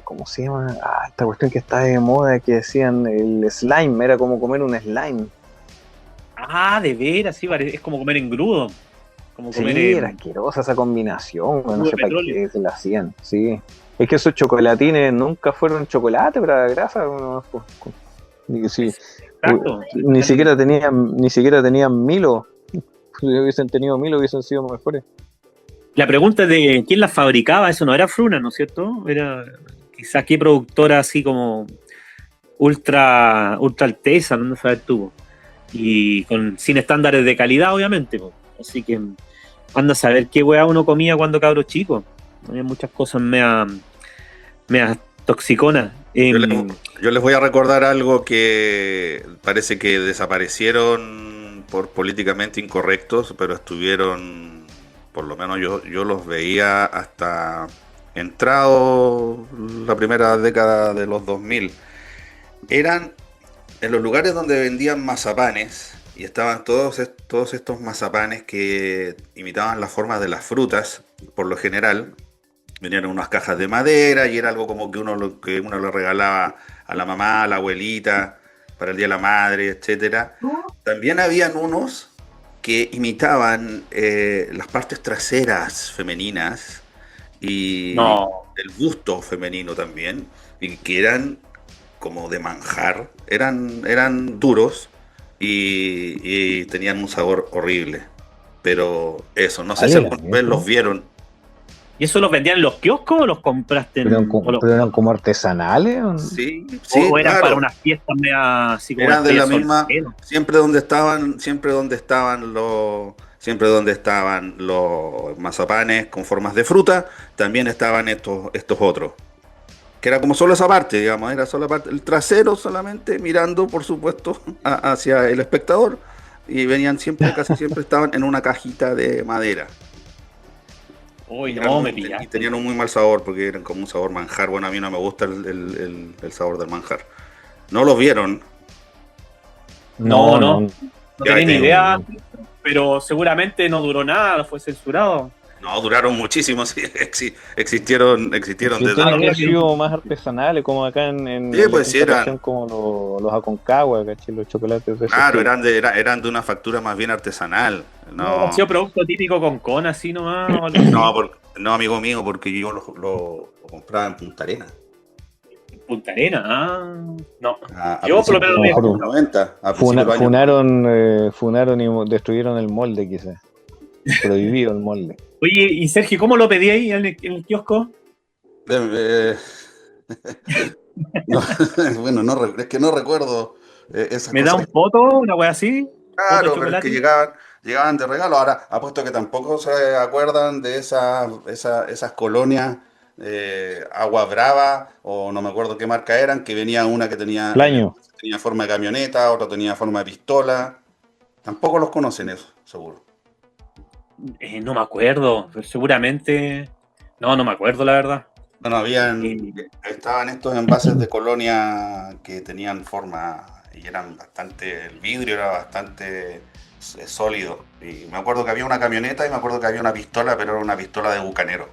Speaker 1: ¿Cómo se llama? Esta cuestión que está de moda, que decían el slime, era como comer un slime.
Speaker 3: De veras, sí, es como comer engrudo, como comer
Speaker 1: Sí, era asquerosa esa combinación, no
Speaker 3: jugo de
Speaker 1: sé para
Speaker 3: petróleo.
Speaker 1: qué se la hacían, sí. Es que esos chocolatines nunca fueron chocolate, pero la grasa, sí,
Speaker 3: Exacto.
Speaker 1: ni siquiera tenían Milo. Si hubiesen tenido Milo hubiesen sido mejores.
Speaker 3: La pregunta es de quién las fabricaba, eso no era Fruna, ¿no es cierto? Era quizás qué productora así como ultra alteza, no sabes tú. Y sin estándares de calidad, obviamente. Po. Así que anda a saber qué weá uno comía cuando cabro chico. Había muchas cosas meas toxiconas.
Speaker 2: Yo les, yo les voy a recordar algo que parece que desaparecieron por políticamente incorrectos, pero estuvieron, por lo menos yo los veía hasta entrado la primera década de los 2000. Eran en los lugares donde vendían mazapanes y estaban todos estos mazapanes que imitaban las formas de las frutas, por lo general. Venían en unas cajas de madera y era algo como que uno le regalaba a la mamá, a la abuelita, para el Día de la Madre, etcétera. También habían unos que imitaban las partes traseras femeninas y
Speaker 3: No.
Speaker 2: el busto femenino también, y que eran como de manjar, eran duros y tenían un sabor horrible. Pero eso, no sé si
Speaker 1: Vale, la
Speaker 2: alguna vez
Speaker 1: mierda.
Speaker 2: los vieron.
Speaker 3: ¿Y eso los vendían en los kioscos o los compraste
Speaker 1: Pero,
Speaker 3: o
Speaker 1: pero eran como artesanales. ¿O no?
Speaker 2: Sí, sí,
Speaker 3: o eran
Speaker 2: claro.
Speaker 3: para unas fiestas media así como
Speaker 2: Eran de la
Speaker 3: despedida
Speaker 2: misma,
Speaker 3: soltero?
Speaker 2: siempre donde estaban los mazapanes con formas de fruta, también estaban estos otros. Que era como solo esa parte, digamos, era solo la parte, el trasero solamente, mirando, por supuesto, hacia el espectador. Y venían siempre, casi siempre estaban en una cajita de madera.
Speaker 3: Uy,
Speaker 2: Y, eran
Speaker 3: no, me
Speaker 2: y
Speaker 3: pillaste.
Speaker 2: tenían un muy mal sabor porque eran como un sabor manjar. Bueno, a mí no me gusta el sabor del manjar. ¿No los vieron?
Speaker 3: No,
Speaker 1: No.
Speaker 3: no
Speaker 2: Ya,
Speaker 3: tenía ni
Speaker 2: te-
Speaker 3: idea, pero seguramente no duró nada, fue censurado.
Speaker 2: No, duraron muchísimo, sí, existieron
Speaker 1: Que
Speaker 2: desde...
Speaker 3: Ah,
Speaker 1: tienen que
Speaker 3: mira
Speaker 1: haber
Speaker 3: que
Speaker 1: sido más artesanales, como acá
Speaker 2: Sí,
Speaker 1: en la
Speaker 2: pues sí,
Speaker 1: quinta región, como los Aconcagua, ¿cachai? Los chocolates de ese
Speaker 2: claro,
Speaker 1: estilo.
Speaker 2: eran de una factura más bien artesanal.
Speaker 3: no habrá
Speaker 2: No,
Speaker 3: sido producto típico con así nomás o algo así.
Speaker 2: no, amigo mío, porque yo lo compraba en Punta Arenas.
Speaker 3: Punta Arena, no.
Speaker 2: A
Speaker 3: Yo por lo
Speaker 2: principios
Speaker 3: menos
Speaker 1: A lo
Speaker 2: de los
Speaker 1: mejor
Speaker 2: años 90, a principios de los años 90.
Speaker 1: funaron y destruyeron el molde, quizás. Prohibido el molde.
Speaker 3: Oye, y Sergio, ¿cómo lo pedí ahí en el kiosco?
Speaker 2: Eh, no, bueno, es que no recuerdo esas
Speaker 3: ¿Me da
Speaker 2: cosas.
Speaker 3: un poto, una wea así? ¿Poto de
Speaker 2: Claro, pero es que
Speaker 3: chocolate?
Speaker 2: llegaban de regalo. Ahora, apuesto que tampoco se acuerdan de esas colonias Agua Brava, o no me acuerdo qué marca eran, que venía una que
Speaker 1: Plaño.
Speaker 2: tenía forma de camioneta, otra tenía forma de pistola. Tampoco los conocen eso, seguro.
Speaker 3: No me acuerdo, pero seguramente... No me acuerdo, la verdad.
Speaker 2: Bueno,
Speaker 3: Eh,
Speaker 2: estaban estos envases de colonia que tenían forma y eran bastante, el vidrio era bastante sólido. Y me acuerdo que había una camioneta y me acuerdo que había una pistola, pero era una pistola de bucanero.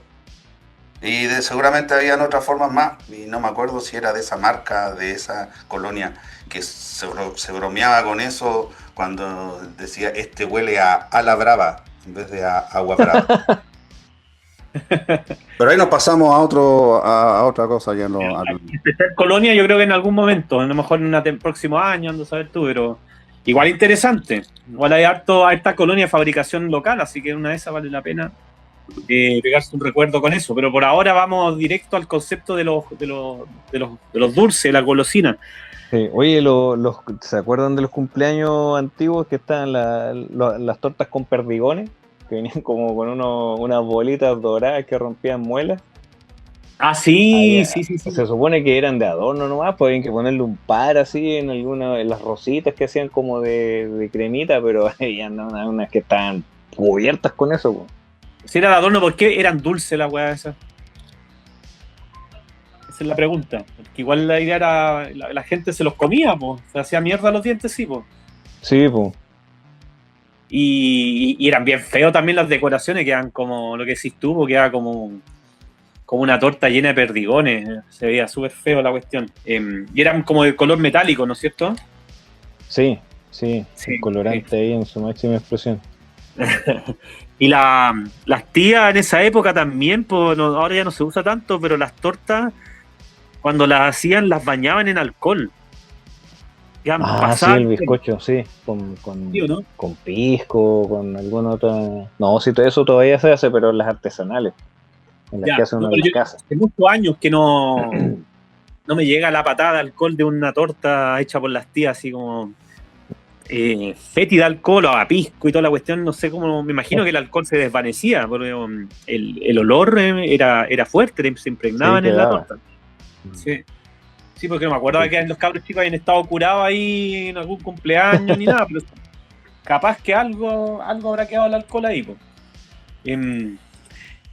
Speaker 2: Y seguramente habían otras formas más, y no me acuerdo si era de esa marca, de esa colonia, que se bromeaba con eso cuando decía, este huele a la brava, en vez de a agua brava. Pero ahí nos pasamos a otra cosa, ya no,
Speaker 3: Empezar Colonia yo creo que en algún momento, a lo mejor en un próximo año, ando a saber tú, pero igual interesante. Igual hay harta colonia de fabricación local, así que una de esas vale la pena pegarse un recuerdo con eso. Pero por ahora vamos directo al concepto de los dulces, la golosina.
Speaker 1: Sí. Oye, ¿se acuerdan de los cumpleaños antiguos que estaban las tortas con perdigones? Que venían como con unas bolitas doradas que rompían muelas.
Speaker 3: Ah, sí.
Speaker 1: Se supone que eran de adorno nomás, pues habían que ponerle un par así en las rositas que hacían como de cremita, pero habían unas que estaban cubiertas con eso, pues.
Speaker 3: Si era de adorno, ¿por qué eran dulces las weas esas? Esa es la pregunta. Porque igual la idea era, la gente se los comía, pues, se hacía mierda los dientes, sí, pues.
Speaker 1: Sí, pues.
Speaker 3: Y eran bien feos también las decoraciones, quedan como lo que decís tú, porque quedaba como una torta llena de perdigones. Se veía súper feo la cuestión. Y eran como de color metálico, ¿no es cierto?
Speaker 1: Sí,
Speaker 3: Sí,
Speaker 1: el colorante ahí en su máxima expresión.
Speaker 3: Y las tías en esa época también, pues, ahora ya no se usa tanto, pero las tortas, cuando las hacían, las bañaban en alcohol.
Speaker 1: Sí, el bizcocho, sí,
Speaker 3: ¿Sí o no?
Speaker 1: con pisco, con alguna otra... No, sí, todo eso todavía se hace, pero en las artesanales, en las que hacen uno en las casas.
Speaker 3: Hace muchos años que no me llega la patada de alcohol de una torta hecha por las tías, así como fétida de alcohol o a pisco y toda la cuestión. No sé cómo, me imagino que el alcohol se desvanecía, porque el olor era fuerte, se impregnaban
Speaker 1: Sí,
Speaker 3: en la
Speaker 1: quedaba.
Speaker 3: torta. Sí, porque no me acuerdo que los cabros chicos habían estado curados ahí en algún cumpleaños ni nada, pero capaz que algo habrá quedado el alcohol ahí, pues.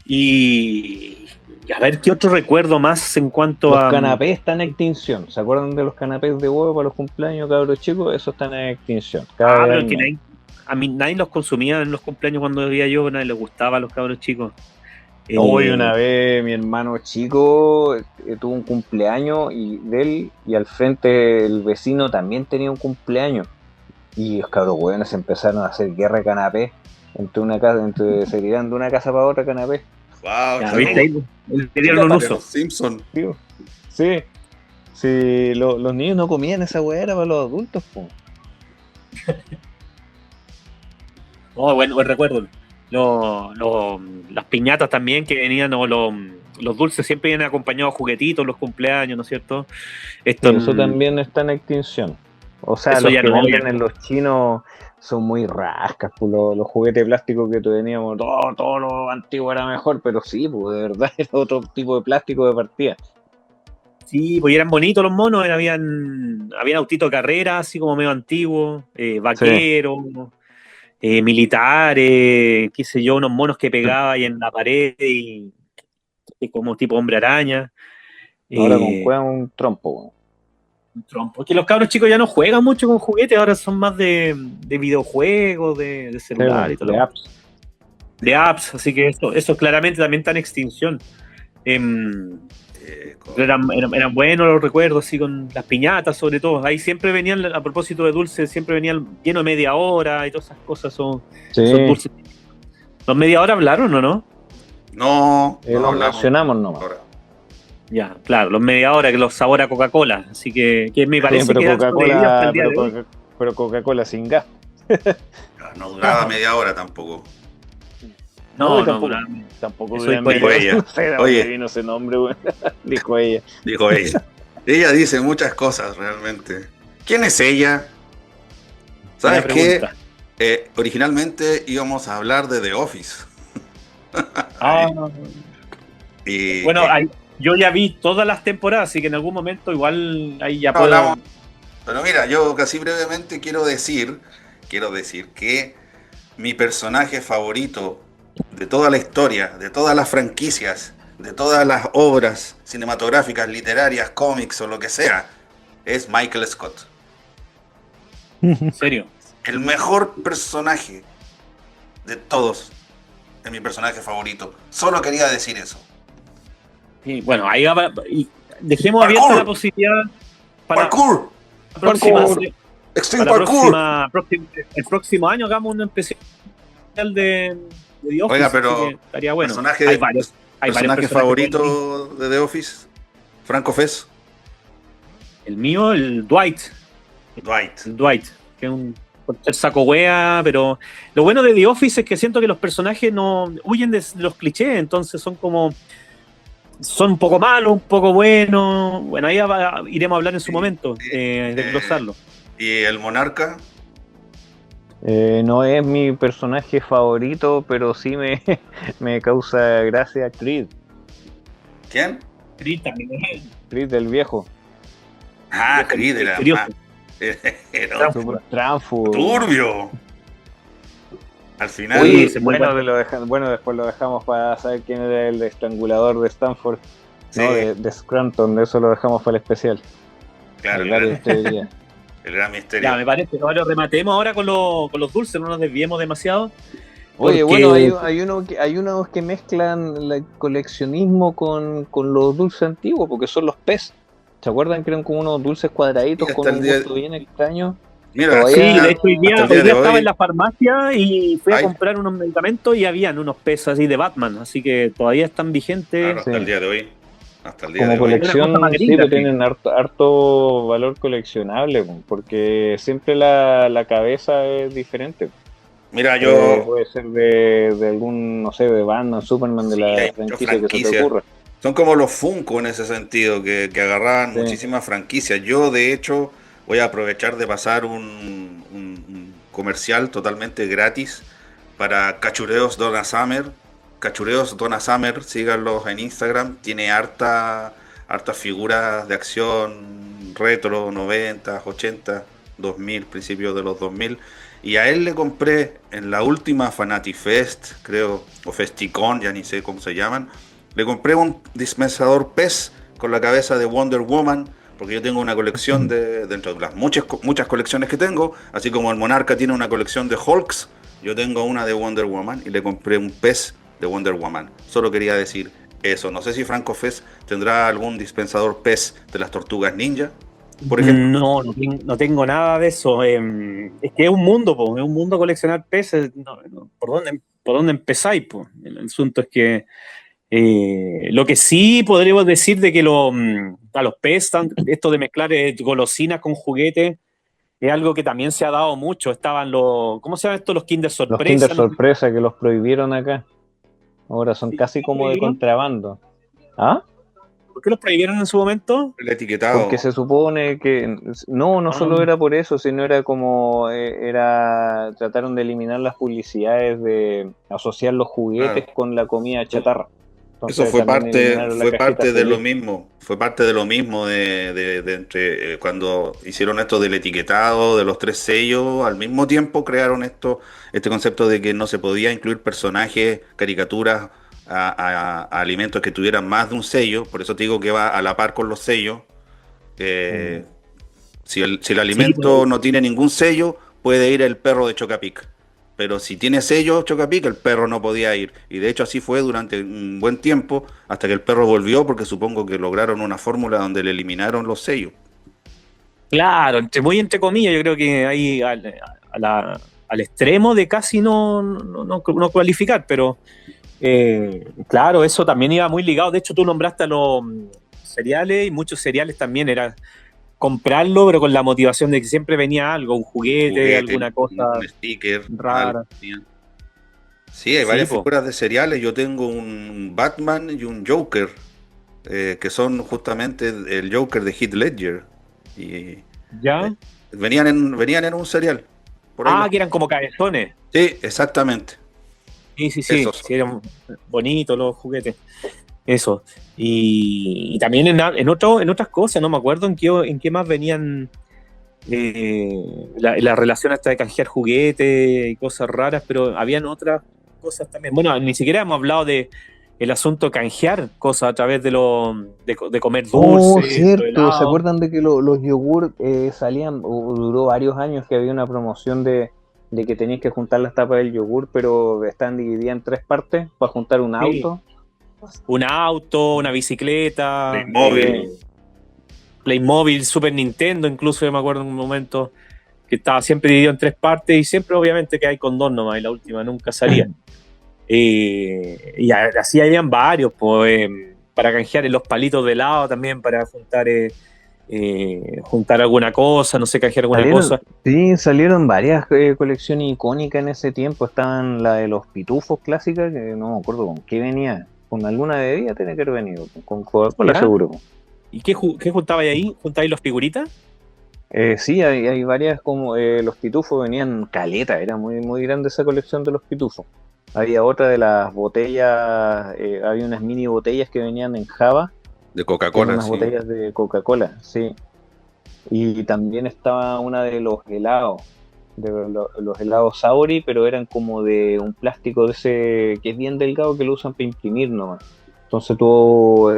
Speaker 3: Y a ver qué otro recuerdo más en cuanto a...
Speaker 1: Los canapés están en extinción. ¿Se acuerdan de los canapés de huevo para los cumpleaños, cabros chicos? Esos están en extinción.
Speaker 3: pero es que a mí nadie los consumía en los cumpleaños cuando vivía yo, nadie les gustaba a los cabros chicos.
Speaker 1: Hoy una vez mi hermano chico tuvo un cumpleaños y de él y al frente el vecino también tenía un cumpleaños y los cabros hueones empezaron a hacer guerra de canapés se tiraron de una casa para otra canapés.
Speaker 2: Wow,
Speaker 3: le dieron un uso.
Speaker 2: Simpson.
Speaker 1: Sí, los niños no comían esa hueá, era para los adultos, po.
Speaker 3: Buen recuerdo. Las piñatas también que venían, o los dulces siempre vienen acompañados de juguetitos, los cumpleaños, ¿no es cierto? Esto,
Speaker 1: Sí, eso también está en extinción. O sea,
Speaker 3: eso
Speaker 1: los
Speaker 3: ya
Speaker 1: que
Speaker 3: no,
Speaker 1: venden en los chinos son muy rascas, pues, los juguetes plásticos que teníamos, todo lo antiguo era mejor, pero sí, pues de verdad era otro tipo de plástico de partida.
Speaker 3: sí, pues eran bonitos los monos, habían autitos de carrera, así como medio antiguos,
Speaker 1: Sí,
Speaker 3: vaqueros, militares, qué sé yo, unos monos que pegaba ahí en la pared y como tipo hombre araña.
Speaker 1: ahora con
Speaker 3: Eh,
Speaker 1: cueva un trompo, weón.
Speaker 3: un trompo. Que los cabros chicos ya no juegan mucho con juguetes, ahora son más de videojuegos, de
Speaker 1: Sí,
Speaker 3: celular
Speaker 1: weón,
Speaker 3: y todo
Speaker 1: de
Speaker 3: lo
Speaker 1: apps.
Speaker 3: de apps, así que eso claramente también está en extinción. Em,
Speaker 2: Correcto.
Speaker 3: eran buenos los recuerdos, así con las piñatas sobre todo. Ahí siempre venían, a propósito de dulces, siempre venían lleno de media hora y todas esas cosas,
Speaker 1: Sí,
Speaker 3: esos dulces. ¿Los media hora hablaron o no?
Speaker 2: No, no
Speaker 1: los
Speaker 2: hablamos
Speaker 1: mencionamos nomás.
Speaker 2: ahora.
Speaker 3: Ya, claro, los media hora que los sabor a Coca-Cola, así que me
Speaker 1: Sí,
Speaker 3: parece
Speaker 1: pero
Speaker 3: que han sobrevivido hasta el día de hoy.
Speaker 1: Pero Coca-Cola sin gas.
Speaker 2: No duraba media hora tampoco.
Speaker 1: No, y
Speaker 3: No,
Speaker 1: tampoco,
Speaker 3: duraron.
Speaker 1: tampoco
Speaker 3: Eso
Speaker 1: duran
Speaker 3: dijo
Speaker 2: Dijo
Speaker 1: media
Speaker 3: ella.
Speaker 1: hora.
Speaker 2: ella.
Speaker 1: No sé de dónde
Speaker 2: Oye,
Speaker 1: vino ese nombre, weón. Dijo ella.
Speaker 2: dijo ella. Ella dice muchas cosas realmente. ¿Quién es ella?
Speaker 3: Buena
Speaker 2: ¿Sabes qué?
Speaker 3: pregunta.
Speaker 2: Originalmente íbamos a hablar de The Office.
Speaker 3: Ah,
Speaker 2: Ahí. Y
Speaker 3: bueno, yo ya vi todas las temporadas, así que en algún momento igual ahí ya
Speaker 2: no hablamos.
Speaker 3: puedo.
Speaker 2: Pero mira, yo casi brevemente quiero decir que mi personaje favorito de toda la historia, de todas las franquicias, de todas las obras cinematográficas, literarias, cómics o lo que sea, es Michael Scott.
Speaker 3: En serio.
Speaker 2: El mejor personaje de todos es mi personaje favorito. Solo quería decir eso.
Speaker 3: Y bueno, ahí va, y dejemos
Speaker 2: ¡Parkour!
Speaker 3: abierta la posibilidad para
Speaker 2: ¡Parkour!
Speaker 3: la próxima,
Speaker 1: Parkour.
Speaker 2: ¡Extreme
Speaker 3: para la
Speaker 2: Parkour!
Speaker 3: el próximo año hagamos un especial de The Office,
Speaker 2: Oiga,
Speaker 3: así que
Speaker 2: pero
Speaker 3: estaría bueno.
Speaker 2: personaje,
Speaker 3: Hay varios
Speaker 2: personaje
Speaker 3: personajes buenos ahí.
Speaker 2: favorito de The Office, Franco Fez,
Speaker 3: El mío,
Speaker 2: Dwight.
Speaker 3: el Dwight, que es un por ser saco wea, pero lo bueno de The Office es que siento que los personajes no huyen de los clichés, entonces son un poco malos, un poco buenos. Bueno, ahí iremos a hablar en su momento, desglosarlo.
Speaker 2: Y el monarca,
Speaker 1: No es mi personaje favorito, pero sí me causa gracia Creed.
Speaker 2: ¿quién?
Speaker 3: Creed también.
Speaker 1: Creed del viejo.
Speaker 2: Ah, Creed era
Speaker 3: Misterioso.
Speaker 2: más. Era
Speaker 1: Super tránfugo.
Speaker 2: turbio. Al final,
Speaker 1: Oye,
Speaker 3: Sí, muy
Speaker 1: bueno,
Speaker 3: bueno.
Speaker 1: bueno, después lo dejamos para saber quién era el estrangulador de Stanford.
Speaker 2: sí,
Speaker 1: No, de Scranton, de eso lo dejamos para el especial.
Speaker 2: claro,
Speaker 1: Hablar de este día.
Speaker 2: el gran misterio.
Speaker 3: Ya, me parece. Ahora rematemos ahora con los dulces, no nos desviemos demasiado.
Speaker 1: Oye,
Speaker 3: Porque
Speaker 1: bueno, hay unos que mezclan el coleccionismo con los dulces antiguos, porque son los PES. ¿Se acuerdan que eran como unos dulces cuadraditos
Speaker 2: Y
Speaker 1: con
Speaker 2: hasta el
Speaker 1: un
Speaker 2: día,
Speaker 1: gusto bien extraño?
Speaker 2: mira,
Speaker 1: Todavía-
Speaker 3: sí, de hecho hoy
Speaker 2: hasta
Speaker 3: día,
Speaker 2: el día
Speaker 3: hoy
Speaker 2: de
Speaker 3: día estaba
Speaker 2: hoy
Speaker 3: en la farmacia y fui a
Speaker 2: hay,
Speaker 3: comprar unos medicamentos y habían unos pesos así de Batman, así que todavía están vigentes.
Speaker 2: claro, hasta
Speaker 1: Sí.
Speaker 2: el día de hoy, hasta el día
Speaker 1: Como
Speaker 2: de hoy.
Speaker 3: Una cosa
Speaker 1: colección,
Speaker 3: más
Speaker 1: sí,
Speaker 3: gringa,
Speaker 1: pues
Speaker 3: sí.
Speaker 1: tienen harto valor coleccionable, pues, porque siempre la cabeza es diferente.
Speaker 2: Mira, yo,
Speaker 1: Puede ser de algún, no sé, de Batman, Superman, de
Speaker 2: sí,
Speaker 1: la
Speaker 2: hay muchas
Speaker 1: franquicia que se te
Speaker 2: franquicias.
Speaker 1: ocurra.
Speaker 2: Son como los Funko en ese sentido, que agarraban
Speaker 1: Sí.
Speaker 2: muchísimas franquicias. Yo, de hecho, voy a aprovechar de pasar un comercial totalmente gratis para Cachureos Donna Summer. Cachureos Donna Summer, síganlos en Instagram. Tiene hartas figuras de acción retro, 90, 80, 2000, principios de los 2000. Y a él le compré en la última Fanatifest, creo, o Festicon, ya ni sé cómo se llaman. Le compré un dispensador PES con la cabeza de Wonder Woman, porque yo tengo una colección dentro de las muchas colecciones que tengo, así como el Monarca tiene una colección de Hulks, yo tengo una de Wonder Woman y le compré un PES de Wonder Woman. Solo quería decir eso. No sé si Franco Fez tendrá algún dispensador PES de las Tortugas Ninja, por ejemplo.
Speaker 3: No tengo nada de eso. Es que es un mundo, po, es un mundo coleccionar peces. ¿Por dónde empezáis? Po? El asunto es que lo que sí podríamos decir de que a los peces, esto de mezclar golosinas con juguetes, es algo que también se ha dado mucho. Estaban ¿cómo se llaman estos? Los Kinder
Speaker 1: Los
Speaker 3: Sorpresa.
Speaker 1: Kinder
Speaker 3: ¿no?
Speaker 1: Sorpresa que los prohibieron acá. Ahora son
Speaker 3: Sí,
Speaker 1: casi
Speaker 3: ¿por qué
Speaker 1: como de
Speaker 3: prohibieron?
Speaker 1: contrabando. ¿Ah?
Speaker 3: ¿Por qué los prohibieron en su momento?
Speaker 2: El etiquetado.
Speaker 1: Porque se supone que no
Speaker 3: Ah,
Speaker 1: solo era por eso, sino era como trataron de eliminar las publicidades de asociar los juguetes
Speaker 2: Claro.
Speaker 1: con la comida chatarra.
Speaker 2: Eso
Speaker 1: Entonces también eliminaron la
Speaker 2: fue
Speaker 1: cajita
Speaker 2: parte de lo
Speaker 1: feliz.
Speaker 2: mismo, fue parte de lo mismo de entre cuando hicieron esto del etiquetado, de los 3 sellos, al mismo tiempo crearon este concepto de que no se podía incluir personajes, caricaturas a alimentos que tuvieran más de un sello, por eso te digo que va a la par con los sellos.
Speaker 1: Mm.
Speaker 2: Eh, si el
Speaker 3: sí, pues,
Speaker 2: alimento no tiene ningún sello, puede ir el perro de Chocapic. Pero si tiene sello Chocapic, el perro no podía ir. Y de hecho así fue durante un buen tiempo, hasta que el perro volvió, porque supongo que lograron una fórmula donde le eliminaron los sellos.
Speaker 3: claro, muy entre comillas, yo creo que ahí al extremo de casi no cualificar, pero claro, eso también iba muy ligado. De hecho, tú nombraste a los cereales y muchos cereales también era comprarlo, pero con la motivación de que siempre venía algo, un juguete,
Speaker 2: Juguete,
Speaker 3: alguna cosa
Speaker 2: un sticker, algo.
Speaker 3: rara.
Speaker 2: Sí, hay
Speaker 3: Sí,
Speaker 2: varias
Speaker 3: pues.
Speaker 2: figuras de cereales. Yo tengo un Batman y un Joker, que son justamente el Joker de Heath Ledger. Y
Speaker 3: ¿Ya?
Speaker 2: venían en un cereal. Por ahí los.
Speaker 3: Que eran como cabezones.
Speaker 2: Sí, exactamente.
Speaker 3: Sí, sí, sí,
Speaker 2: Esos son.
Speaker 3: sí, eran bonitos los juguetes. Eso. Y también en otras cosas, no me acuerdo en qué más venían la relación hasta de canjear juguetes y cosas raras, pero habían otras cosas también. Bueno, ni siquiera hemos hablado de el asunto de canjear cosas a través de comer
Speaker 1: Oh,
Speaker 3: dulce, los
Speaker 1: cierto. ¿Se
Speaker 3: helados.
Speaker 1: acuerdan de que los yogur salían, o duró varios años que había una promoción de que tenías que juntar las tapas del yogur, pero estaban divididas en 3 partes para juntar un
Speaker 3: Sí.
Speaker 1: auto?
Speaker 3: Un auto, una bicicleta,
Speaker 2: Playmobil.
Speaker 3: Playmobil, Super Nintendo, incluso yo me acuerdo en un momento que estaba siempre dividido en 3 partes y siempre obviamente que hay con dos nomás y la última nunca salía. Así habían varios, pues, para canjear en los palitos de helado también, para juntar alguna cosa, no sé, canjear alguna
Speaker 1: Salieron,
Speaker 3: cosa.
Speaker 1: sí, salieron varias colecciones icónicas en ese tiempo. Estaban la de los pitufos clásicas, que no me acuerdo con qué venía. Con alguna bebida tiene que haber venido, con Coca-Cola
Speaker 3: ¿Ya?
Speaker 1: seguro.
Speaker 3: ¿Y qué juntabais ahí? ¿Juntabais los figuritas?
Speaker 1: Sí, hay varias como los pitufos venían caleta, era muy, muy grande esa colección de los pitufos. Había otra de las botellas, había unas mini botellas que venían en Java,
Speaker 2: De
Speaker 1: que eran
Speaker 2: Coca-Cola,
Speaker 1: unas
Speaker 2: sí.
Speaker 1: botellas de Coca-Cola, sí. Y también estaba una de los helados, los helados Sauri, pero eran como de un plástico de ese que es bien delgado que lo usan para imprimir nomás. Entonces tú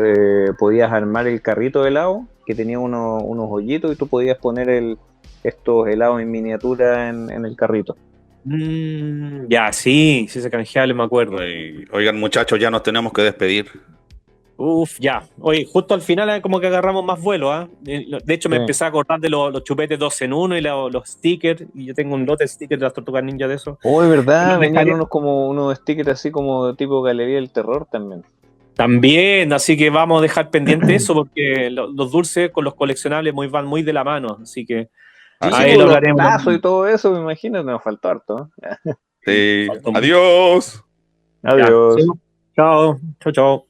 Speaker 1: podías armar el carrito de helado que tenía unos hoyitos y tú podías poner estos helados en miniatura en el carrito.
Speaker 3: Ya, sí, sí, ese canjeable me acuerdo.
Speaker 2: Oigan, muchachos, ya nos tenemos que despedir.
Speaker 3: Uf, ya. Oye, justo al final como que agarramos más vuelo, ¿ah? De hecho, me
Speaker 1: Sí.
Speaker 3: empecé a acordar de los chupetes 2 en 1 y los stickers. Y yo tengo un lote de stickers de las tortugas ninja de eso.
Speaker 1: Oh, es
Speaker 3: Que
Speaker 1: verdad,
Speaker 3: los
Speaker 1: venían
Speaker 3: dejaré
Speaker 1: unos stickers así como de tipo Galería del Terror también.
Speaker 3: también, así que vamos a dejar pendiente eso porque los dulces con los coleccionables van muy de la mano. Así que
Speaker 1: Sí, sí,
Speaker 2: Así
Speaker 3: ahí
Speaker 2: es.
Speaker 3: lo
Speaker 1: pues los
Speaker 3: hablaremos.
Speaker 1: tazos y todo eso, me imagino, nos faltó harto, ¿eh?
Speaker 3: Sí,
Speaker 2: Sí.
Speaker 3: faltó mucho.
Speaker 2: Adiós.
Speaker 3: Ya. Sí.
Speaker 1: Adiós.
Speaker 3: Chao, chao, chao.